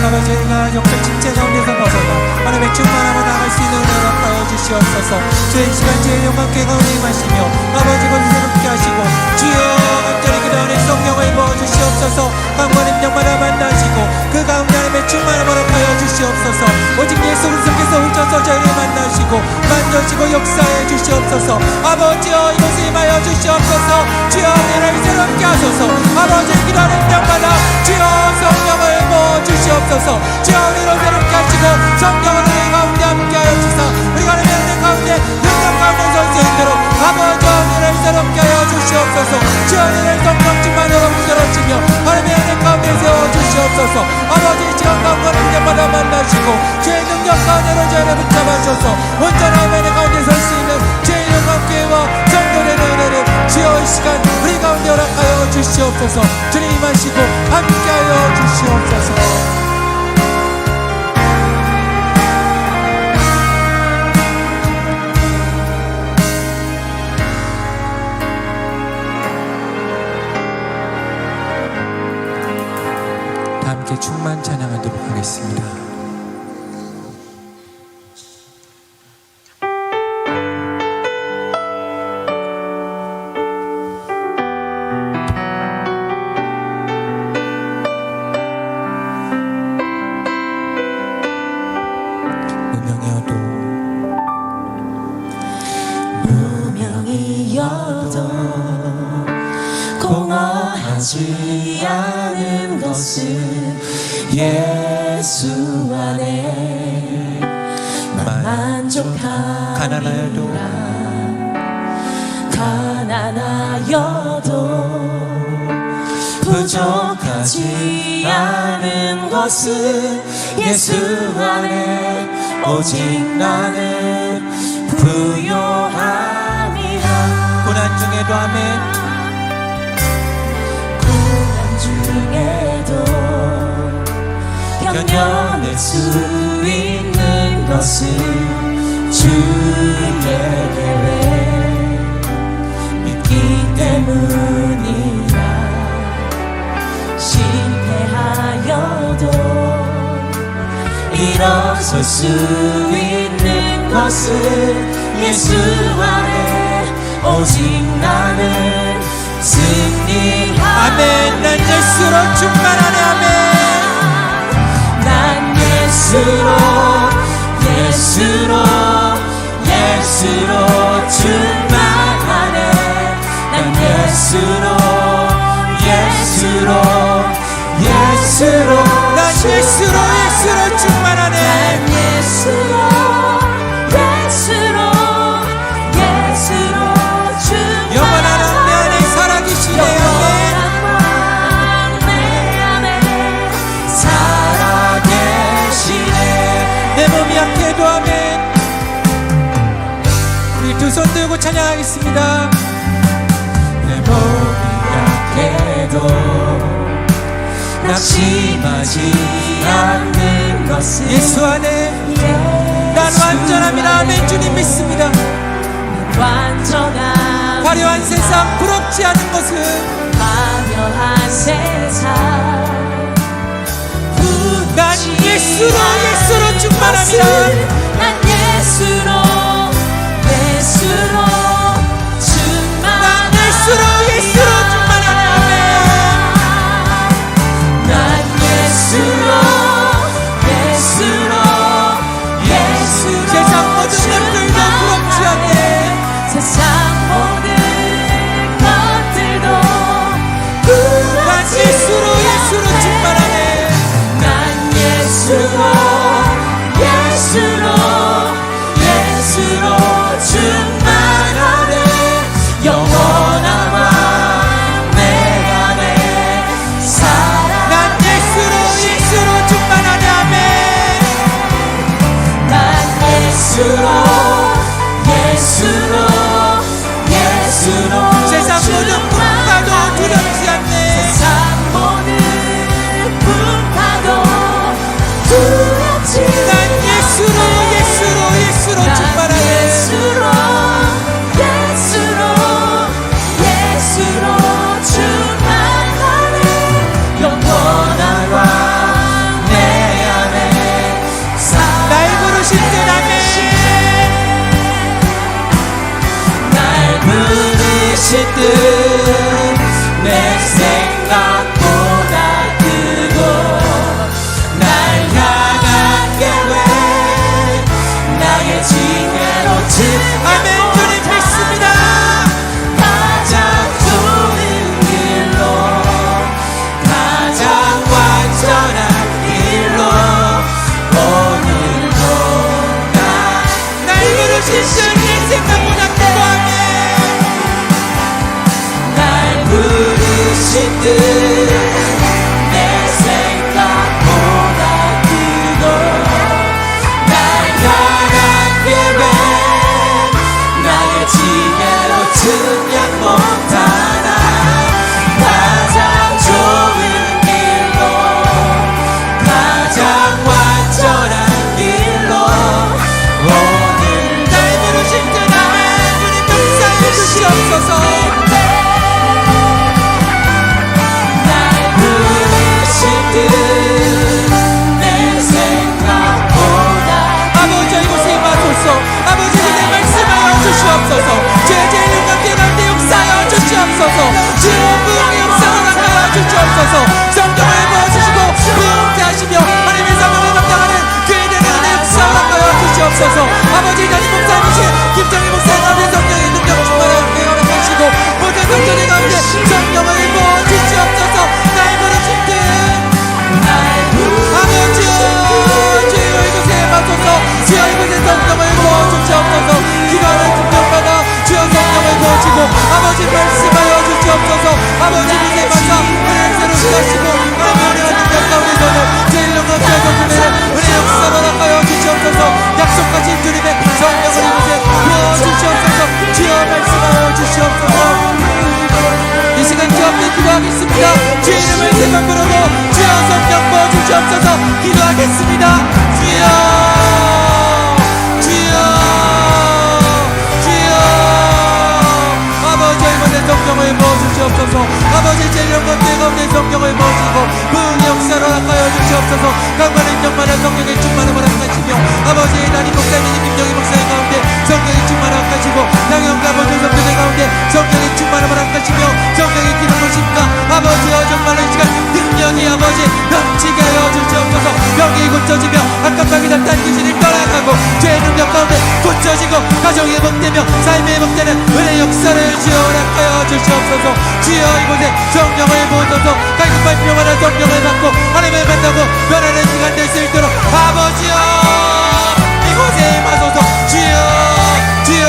아버지가 영적 침체 가운데서 벗어나 하나님의 충만함을 나갈 수 있는 은혜를 허락하여 주시옵소서. 주의 시간 주의 영광께 가운데 임하시며 아버지 것을 새롭게 하시고, 주여 간절히 기도하는 성령을 부어주시옵소서. 강건한 영마다 만나시고 그 가운데 하나님의 충만함을 허락하여 주시옵소서. 오직 예수 그리스도께서 오셔서 저희를 만나시고 만져시고 역사해 주시옵소서. 아버지여, 이곳에 임하여 주시옵소서. 주여 은혜를 새롭게 하소서. 아버지 기도하는 영마다 주여 성령을 부어주시옵소서. 주여 우리를 새롭게 하시고 성령을 우리 가운데 함께하여 주사 우리가 하나님의 은혜 가운데 능력 가운데 설 수 있도록 아버지 은혜를 새롭게 하여 주시옵소서. 주여 은혜를 성령 충만으로 붙들어주며 하나님의 은혜 가운데 세워주시옵소서. 아버지 시간 가운데 때마다 만나시고 주의 능력 가운데로 저희를 붙잡아주셔서 온전한 은혜 가운데 설 수 있는 주의 영광께와 성령의 은혜를 주여 이 시간 우리 가운데 허락하여 주시옵소서. 주님 임하시고 함께하여 주시옵소서. 함께 충만 찬양하도록 하겠습니다. 무명이어도 공허하지 않은 것은 예수 안에 만족하리라. 가난하여도 부족하지 않은 것은 예수 안에 오직 나는 부요함이라. 고난 중에도 아멘. 중에도 견뎌낼 수 있는 것은 주의 계획 믿기 때문이라. 실패하여도 일어설 수 있는 것은 예수 안에 오직 나는 승리하리라. 아멘. 난 예수로 충만하네. 아멘. 난 예수로 충만하네. 난 예수로 찬양하겠습니다. 내 몸이 약해도 낙심하지 않는 것은 예수 안에 난 완전합니다. 아멘. 주님 믿습니다. 완전한 화려한 세상 부럽지 않은 것은 화려한 세상 난 예수로 충만합니다. 난 예수로 충만합니다. 난 예수로 충만하네. 난 예수로 세상 모든 것들도 부럽지 않네. 세상 모든 것들도 난 예수로 충만하네. 난 예수로 충만하네. 영원한 왕 내 안에 살아. 난 예수로 충만하네. 아멘. 난 예수로 세상 모든 풍파도 두렵지 않네. 세상 모든 풍파도 두렵지 난 예수로 충만하네. 예수로 충만하네. 영원한 왕 내 안에 살아. 날 부르신 듯 아멘. 날 부르실 듯내 생각보다 크고 날 향한 계획 나의 지혜로 아멘. 주님 믿습니다. 가장 좋은 길로 가장 완전한 길로 오늘도 날 부르신 듯내 생각보다 크고 아멘. 날 부르신 듯내 생각보다 크고 날 향한 계획 나의 지혜로 증량 못하나 가장 좋은 길로 가장 완전한 길로 오늘 날 부르신 듯 아멘. 주님 감사해 주시옵소서. 날 부르신 듯내 생각보다 아버지 이곳에 임하소서. 아버지 내 말씀하여 주시옵소서. 제일 영광께 가운데 역사하여 주시옵소서. 주의 부흥의 역사를 하여 주시옵소서. 성경을 부어주시고 부흥케 하시며 하나님의 사명을 감당하는 그에 대한 은혜 역사를 하여 주시옵소서. 아버지 단임 목사님이신 김정희 목사님 가운데 성령의 능력 충만하게 허락하시고 모든 성전의 가운데 성령을 부어주시옵소서. 날 부르신 듯 아버지 주여 이곳에 임하소서. 주여 이곳에 성령을 부어주시옵소서. 기도하는 중정마다 주여 성령을 부어주시고 아버지 말씀하여 주시옵소서. 아버지 이곳에 임하사 은혜를 새롭게 하시고 하나님의 능력 가운데서는 제일 영광 되어서 은혜 역사로 나가여 주시옵소서. 약속하신 주님의 성령을 이곳에 부어주시옵소서. 주여 말씀하여 주시옵소서. 이 시간 주 앞에 기도하겠습니다. 주의 이름을 세 번 부르고 주여 성령 부어주시옵소서. 기도하겠습니다. 주여 아버지 이번에 성령을 부어주시옵소서. 아버지 제일 영광 가운데 성령을 부어주시고 부흥의 역사로 나가여 주시옵소서. 강만한 인정만한 성령의 충만함을 함께하시며 아버지의 단임 목사님 김정희 목사님 가운데 성령의 충만함을 함께하시고 양형과 모든 성도들 가운데 성령의 충만함을 함께하시며 성령의 기름을 심가 아버지여 정말로 이 시간 능력이 아버지 넘치게 하여 주시옵소서. 병이 고쳐지며 아깝하게 닿던 귀신이 떠나가고 죄의 능력 가운데 고쳐지고 가정이 회복되며 삶이 회복되는 은혜 역사를 주여 허락하여 주시옵소서. 주여 이곳에 성령을 부어서 갈급한 평안한 성령을 받고 하나님을 만나고 변하는 시간 될 수 있도록 아버지여 이곳에 임하소서. 주여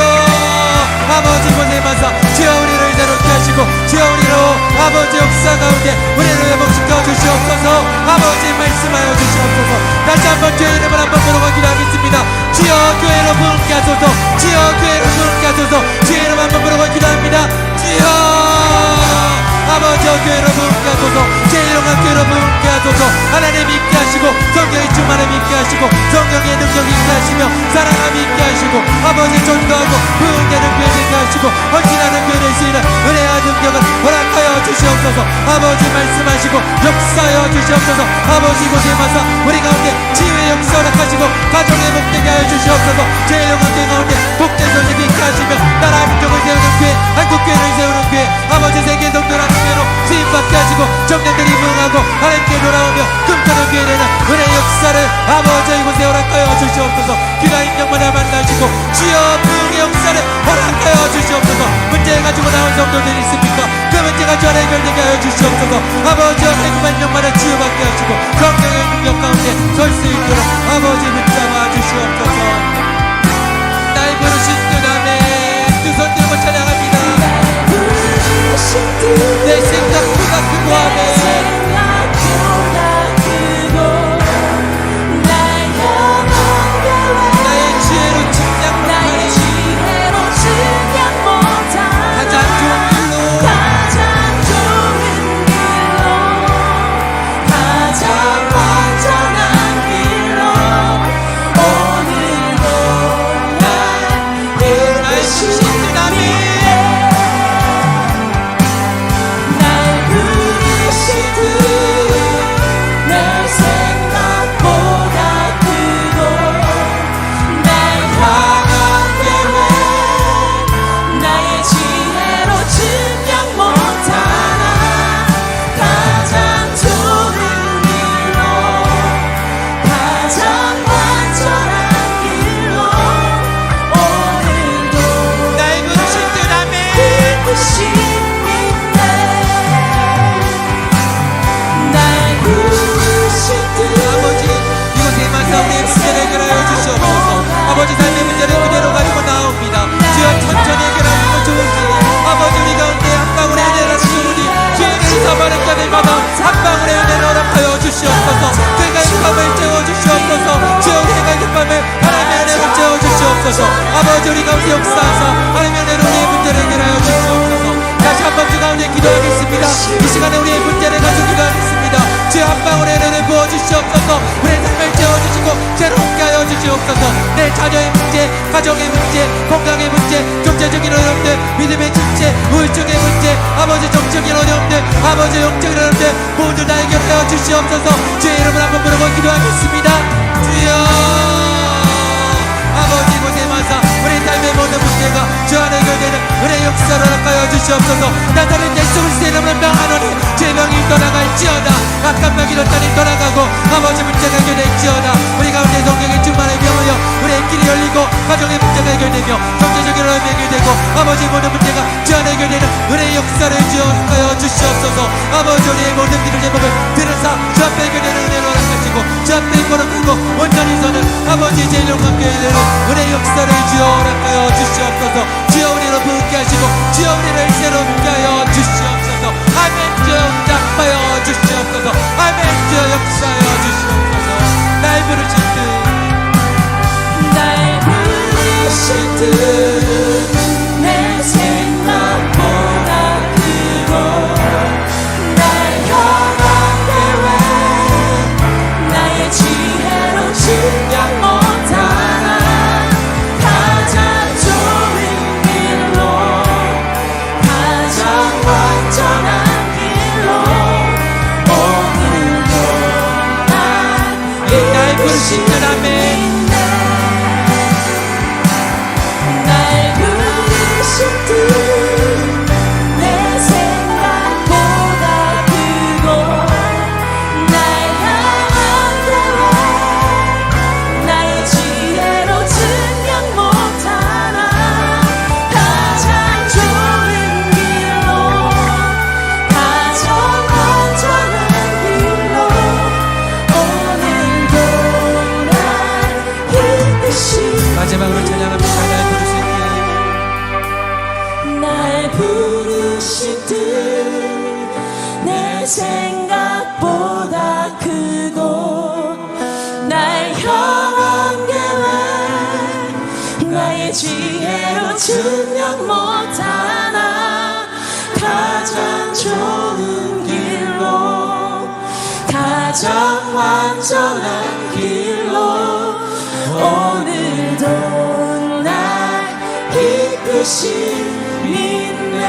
아버지 이곳에 임하사 주여 우리를 새롭게 하시고 주여 우리로 아버지 역사 가운데 우리를 회복시켜 주시옵소서. 아버지 말씀하여 주시옵소서. 다시 한번 주의 이름을 한번 부르고 기도하겠습니다. 주여 교회로 부흥케 하소서. 주여 교회로 부흥케 하소서. 주의 교회로 부흥케 하소서. 제1영광교회로 부흥케 하소서. 하나님 믿게 하시고 성령의 충만을 믿게 하시고 성령의 능력 있게 하시며 사랑함 있게 하시고 아버지 전도하고 부흥되는 교회 되게 하시고 헌신하는 교회를 쓰이는 은혜와 능력을 허락하여 주시옵소서. 아버지 말씀하시고 역사하여 주시옵소서. 아버지 곳에 와서 우리 가운데 치유의 역사 허락하시고 가정의 복되게 하여 주시옵소서. 제1영광교회 가운데 복된 소식 있게 하시며 나라 민족을 세우는 교회 한국교회를 세우는 교회 아버지 세계 동전한 교회로 쓰임받게 하시고 청년들이 부흥하고 하나님께 돌아오며 꿈꾸는 교회 되는 은혜 역사를 아버지 이곳에 허락하여 주시옵소서. 귀가 인정마다 만나시고 주여 부흥의 역사를 허락하여 주시옵소서. 문제 가지고 나온 성도들이 있습니까? 그 문제가 주 안에 해결되게 하여 주시옵소서. 아버지와 100만년마다 치유받게 하시고 성령의 능력 가운데 설 수 있도록 아버지 붙잡아 주시옵소서. 날 부르신 그 다음에 두 손 들고 찬양합니다. 내 생각보다 크고 하네. 나의 지혜로 측량 못하니 가장 좋은 길로 나의 신실함이 아버지 삶의 문제를 그대로 가지고 나옵니다. 주여 천천히 해결하는 건 좋은지 아버지 우리 가운데 한 방울의 은혜를 주시니 주에게서 많은 값을 받아 한 방울의 은혜를 허락하여 주시옵소서. 그가 기쁨을 채워주시옵소서. 주여 우리가 기쁨을 하나님의 은혜로 채워주시옵소서. 아버지 우리 가운데 역사하사 하나님의 은혜로 우리의 문제를 해결하여 주시옵소서. 다시 한 번 주 가운데 기도하겠습니다. 이 시간에 우리의 문제를 가지고 기도하겠습니다. 주여 한 방울의 은혜를 부어주시옵소서. 우리의 삶을 채워주시고 새롭게 하여 주시옵소서. 내 자녀의 문제, 가정의 문제, 건강의 문제, 경제적인 어려움들, 믿음의 문제, 우울증의 문제, 아버지 정적인 어려움들, 아버지 영적인 어려움들 모두 다 해결하여 주시옵소서. 주의 이름을 한번 부르고 기도하겠습니다. 주여 아버지 이곳에 와서 우리 삶의 모든 문제가 주 안에 해결되는 은혜 역사를 허락하여 주시옵소서. 나사렛 예수 그리스도의 이름으로 명하노니 죄병이 떠나갈지어다. 악한 마귀로 땅이 떠나가고 아버지 문제가 해결될지어다. 우리 가운데 성령의 충만을 병하여 우리의 길이 열리고 가정의 문제가 해결되며 경제적인 어려움이 해결되고 아버지 모든 문제가 주 안에 해결되는 은혜의 역사를 주어하여 주시옵소서. 아버지 우리의 모든 길을 제목을 들으사 주 앞에 해결되는 은혜로 허락하시고 주 앞에 거룩하고 온전히 서는 아버지 제1영광교회에 되는 은혜의 역사를 주어 허락하여 주시옵소서. 주여 우리로 부흥케 하시고 주여 우리를 새롭게 하여 주시옵소서. 아멘. 주여 응답하여 주시옵소서. 아멘. 주여 역사하여 주시옵소서. 날 부르실 듯 내 생각보다 크고 날 향한 계획 나의 지혜로 측량 못하나 가장 좋은 길로 가장 완전한 길로 오늘도 날 부르신 듯 아멘. 내 생각보다 크고 날 향한 계획 나의 지혜로 측량 못하나 가장 좋은 길로 가장 완전한 길로 오늘도 날 이끄시 마지막으로 찬양합니다. 날 부르신 듯 내 생각보다 크고 날 향한 계획 나의 지혜로 측량 못하나 가장 좋은 가장 완전한 길로 오늘도 날 이끄신 믿네.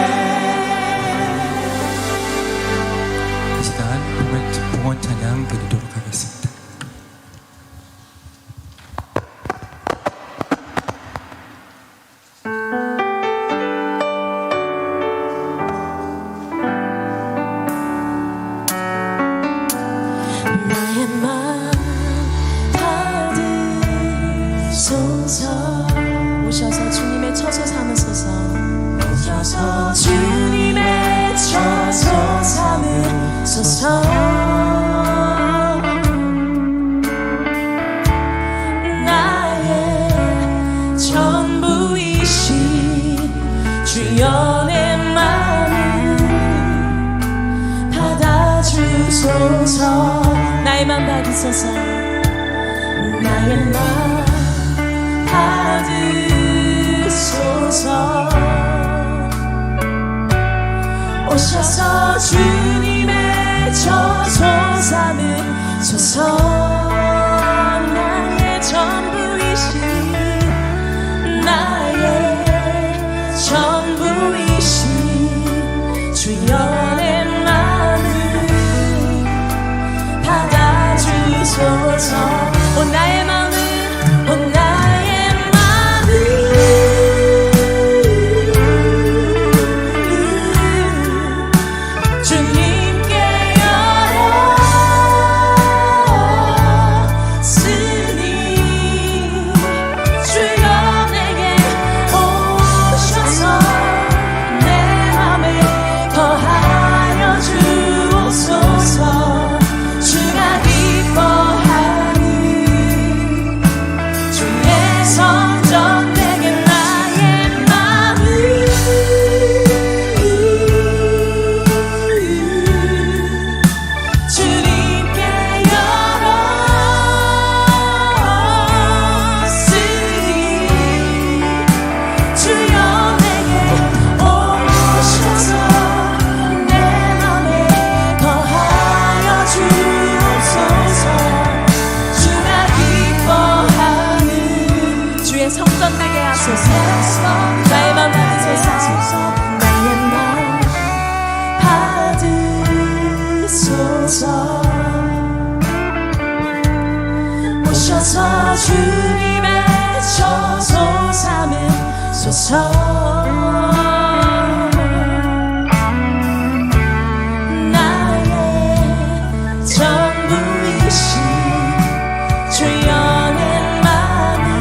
이 시간 봉헌 찬양 드리도록 하겠습니다. 나의 맘 받으소서. 오셔서 주님의 처소 삼으소서. 오셔서 주님의 처소 삼으소서. 나의 전부이신 주여 내 마음 받아주소서. 나의 맘 받으소서. 나의 맘 받으소서. 오셔서 주님의 처소 삼으소서. 나의 전부이신 나의 전부이신 주여 내 마음을 받아주소서. 오 나의 마음을 오 나의 마음을 주님께 열었으니 주여 내게 오셔서 내 맘에 거하여 주옵소서. 주가 기뻐하는 주의 성전 내게 나의 마음을 주님께 열었으니 주여 내게 오셔서 내 맘에 거하여 주옵소서. 주가 기뻐하는 주의 성전 되게 하소서. 나의 맘 받으소서. 나의 맘 받으소서. 오셔서 주님의 처소 삼으소서. 나의 전부이신 주여 내 마음을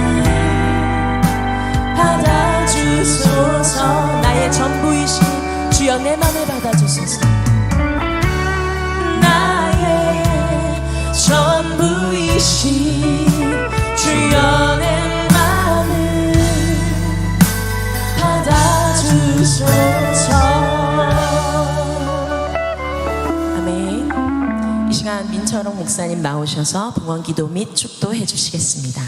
받아주소서. 나의 전부이신 주여 내 맘을 받아주소서. 나의 전부이신 주여 내 마음을 받아주소서. 아멘. 이 시간 민철홍 목사님 나오셔서 봉헌기도 및 축도해 주시겠습니다.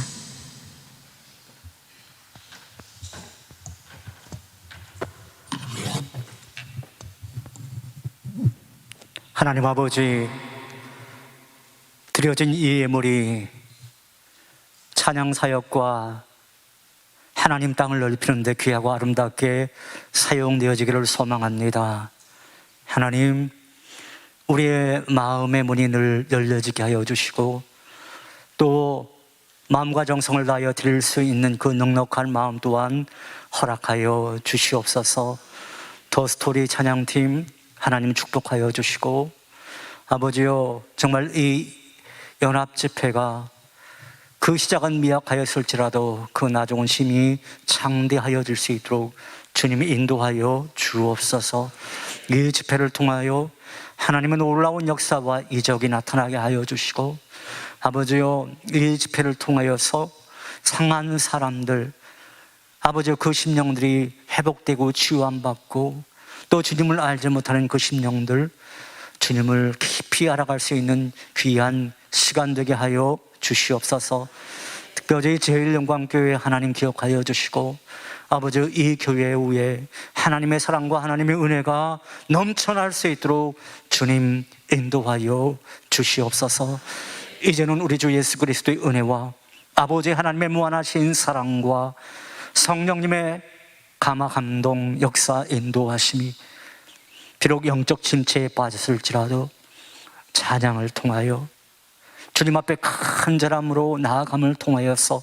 하나님 아버지, 드려진 이 예물이 찬양 사역과 하나님 땅을 넓히는 데 귀하고 아름답게 사용되어지기를 소망합니다. 하나님, 우리의 마음의 문이 늘 열려지게 하여 주시고 또 마음과 정성을 다하여 드릴 수 있는 그 넉넉한 마음 또한 허락하여 주시옵소서. 더 스토리 찬양팀 하나님 축복하여 주시고, 아버지여, 정말 이 연합 집회가 그 시작은 미약하였을지라도 그 나중은 힘이 창대하여질 수 있도록 주님이 인도하여 주옵소서. 이 집회를 통하여 하나님의 놀라운 역사와 이적이 나타나게 하여 주시고, 아버지여, 이 집회를 통하여서 상한 사람들, 아버지여, 그 심령들이 회복되고 치유함받고 또 주님을 알지 못하는 그 심령들, 주님을 깊이 알아갈 수 있는 귀한 시간 되게 하여 주시옵소서. 특별히 제일영광교회 하나님 기억하여 주시고, 아버지, 이 교회 위에 하나님의 사랑과 하나님의 은혜가 넘쳐날 수 있도록 주님 인도하여 주시옵소서. 이제는 우리 주 예수 그리스도의 은혜와 아버지 하나님의 무한하신 사랑과 성령님의 감화 감동 역사 인도하심이 비록 영적 침체에 빠졌을지라도 찬양을 통하여 주님 앞에 간절함으로 나아감을 통하여서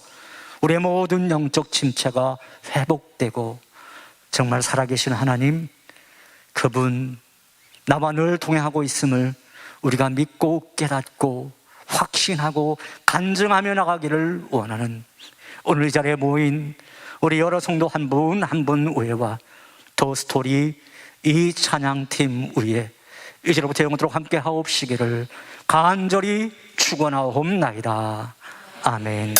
우리의 모든 영적 침체가 회복되고 정말 살아계신 하나님, 그분 나와 늘 동행하고 있음을 우리가 믿고 깨닫고 확신하고 간증하며 나가기를 원하는 오늘 이 자리에 모인 우리 여러 성도 한 분 한 분 위에와 더 스토리 이 찬양팀 위에 이제로부터 영원토록 함께 하옵시기를 간절히 축원하옵나이다. 아멘.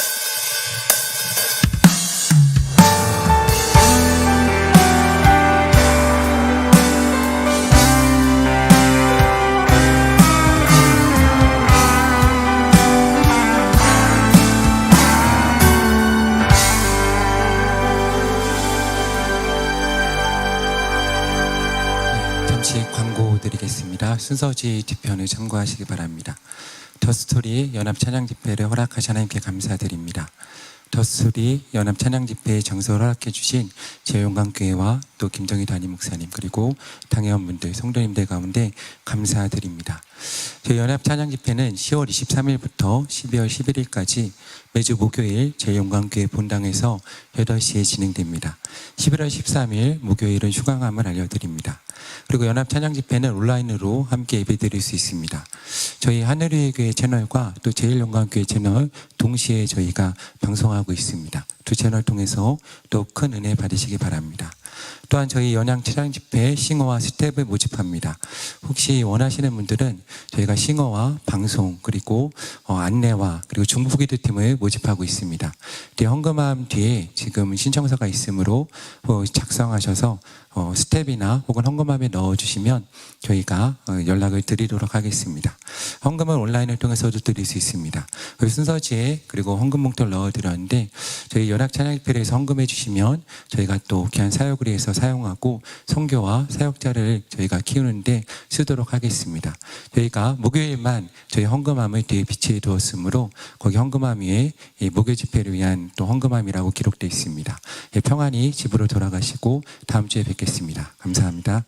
잠시 광고 드리겠습니다. 순서지 뒤편을 참고하시기 바랍니다. 더스토리 연합 찬양 집회를 허락하신 하나님께 감사드립니다. 더스토리 연합 찬양 집회의 장소를 허락해 주신 제용강교회와 또 김정희 담임 목사님 그리고 당회원분들, 성도님들 가운데 감사드립니다. 저희 연합 찬양 집회는 10월 23일부터 12월 11일까지 매주 목요일 제용강교회 본당에서 8시에 진행됩니다. 11월 13일 목요일은 휴강함을 알려드립니다. 그리고 연합 찬양 집회는 온라인으로 함께 예배드릴 수 있습니다. 저희 하늘의 교회 채널과 또 제일영광교회 채널 동시에 저희가 방송하고 있습니다. 두 채널 통해서 또 큰 은혜 받으시기 바랍니다. 또한 저희 연양 찬양 집회 싱어와 스텝을 모집합니다. 혹시 원하시는 분들은 저희가 싱어와 방송 그리고 안내와 그리고 중부기도 팀을 모집하고 있습니다. 헌금함 뒤에 지금 신청서가 있으므로 작성하셔서 스텝이나 혹은 헌금함에 넣어주시면 저희가 연락을 드리도록 하겠습니다. 헌금은 온라인을 통해서도 드릴 수 있습니다. 순서지에 그리고 헌금 봉투를 넣어드렸는데 저희 연합 찬양 집회에서 헌금해 주시면 저희가 또 귀한 사역을 위해서 사용하고 선교와 사역자를 저희가 키우는데 쓰도록 하겠습니다. 저희가 목요일만 저희 헌금함을 뒤에 비치해 두었으므로 거기 헌금함 위에 목요 집회를 위한 또 헌금함이라고 기록되어 있습니다. 평안히 집으로 돌아가시고 다음 주에 뵙겠습니다. 감사합니다.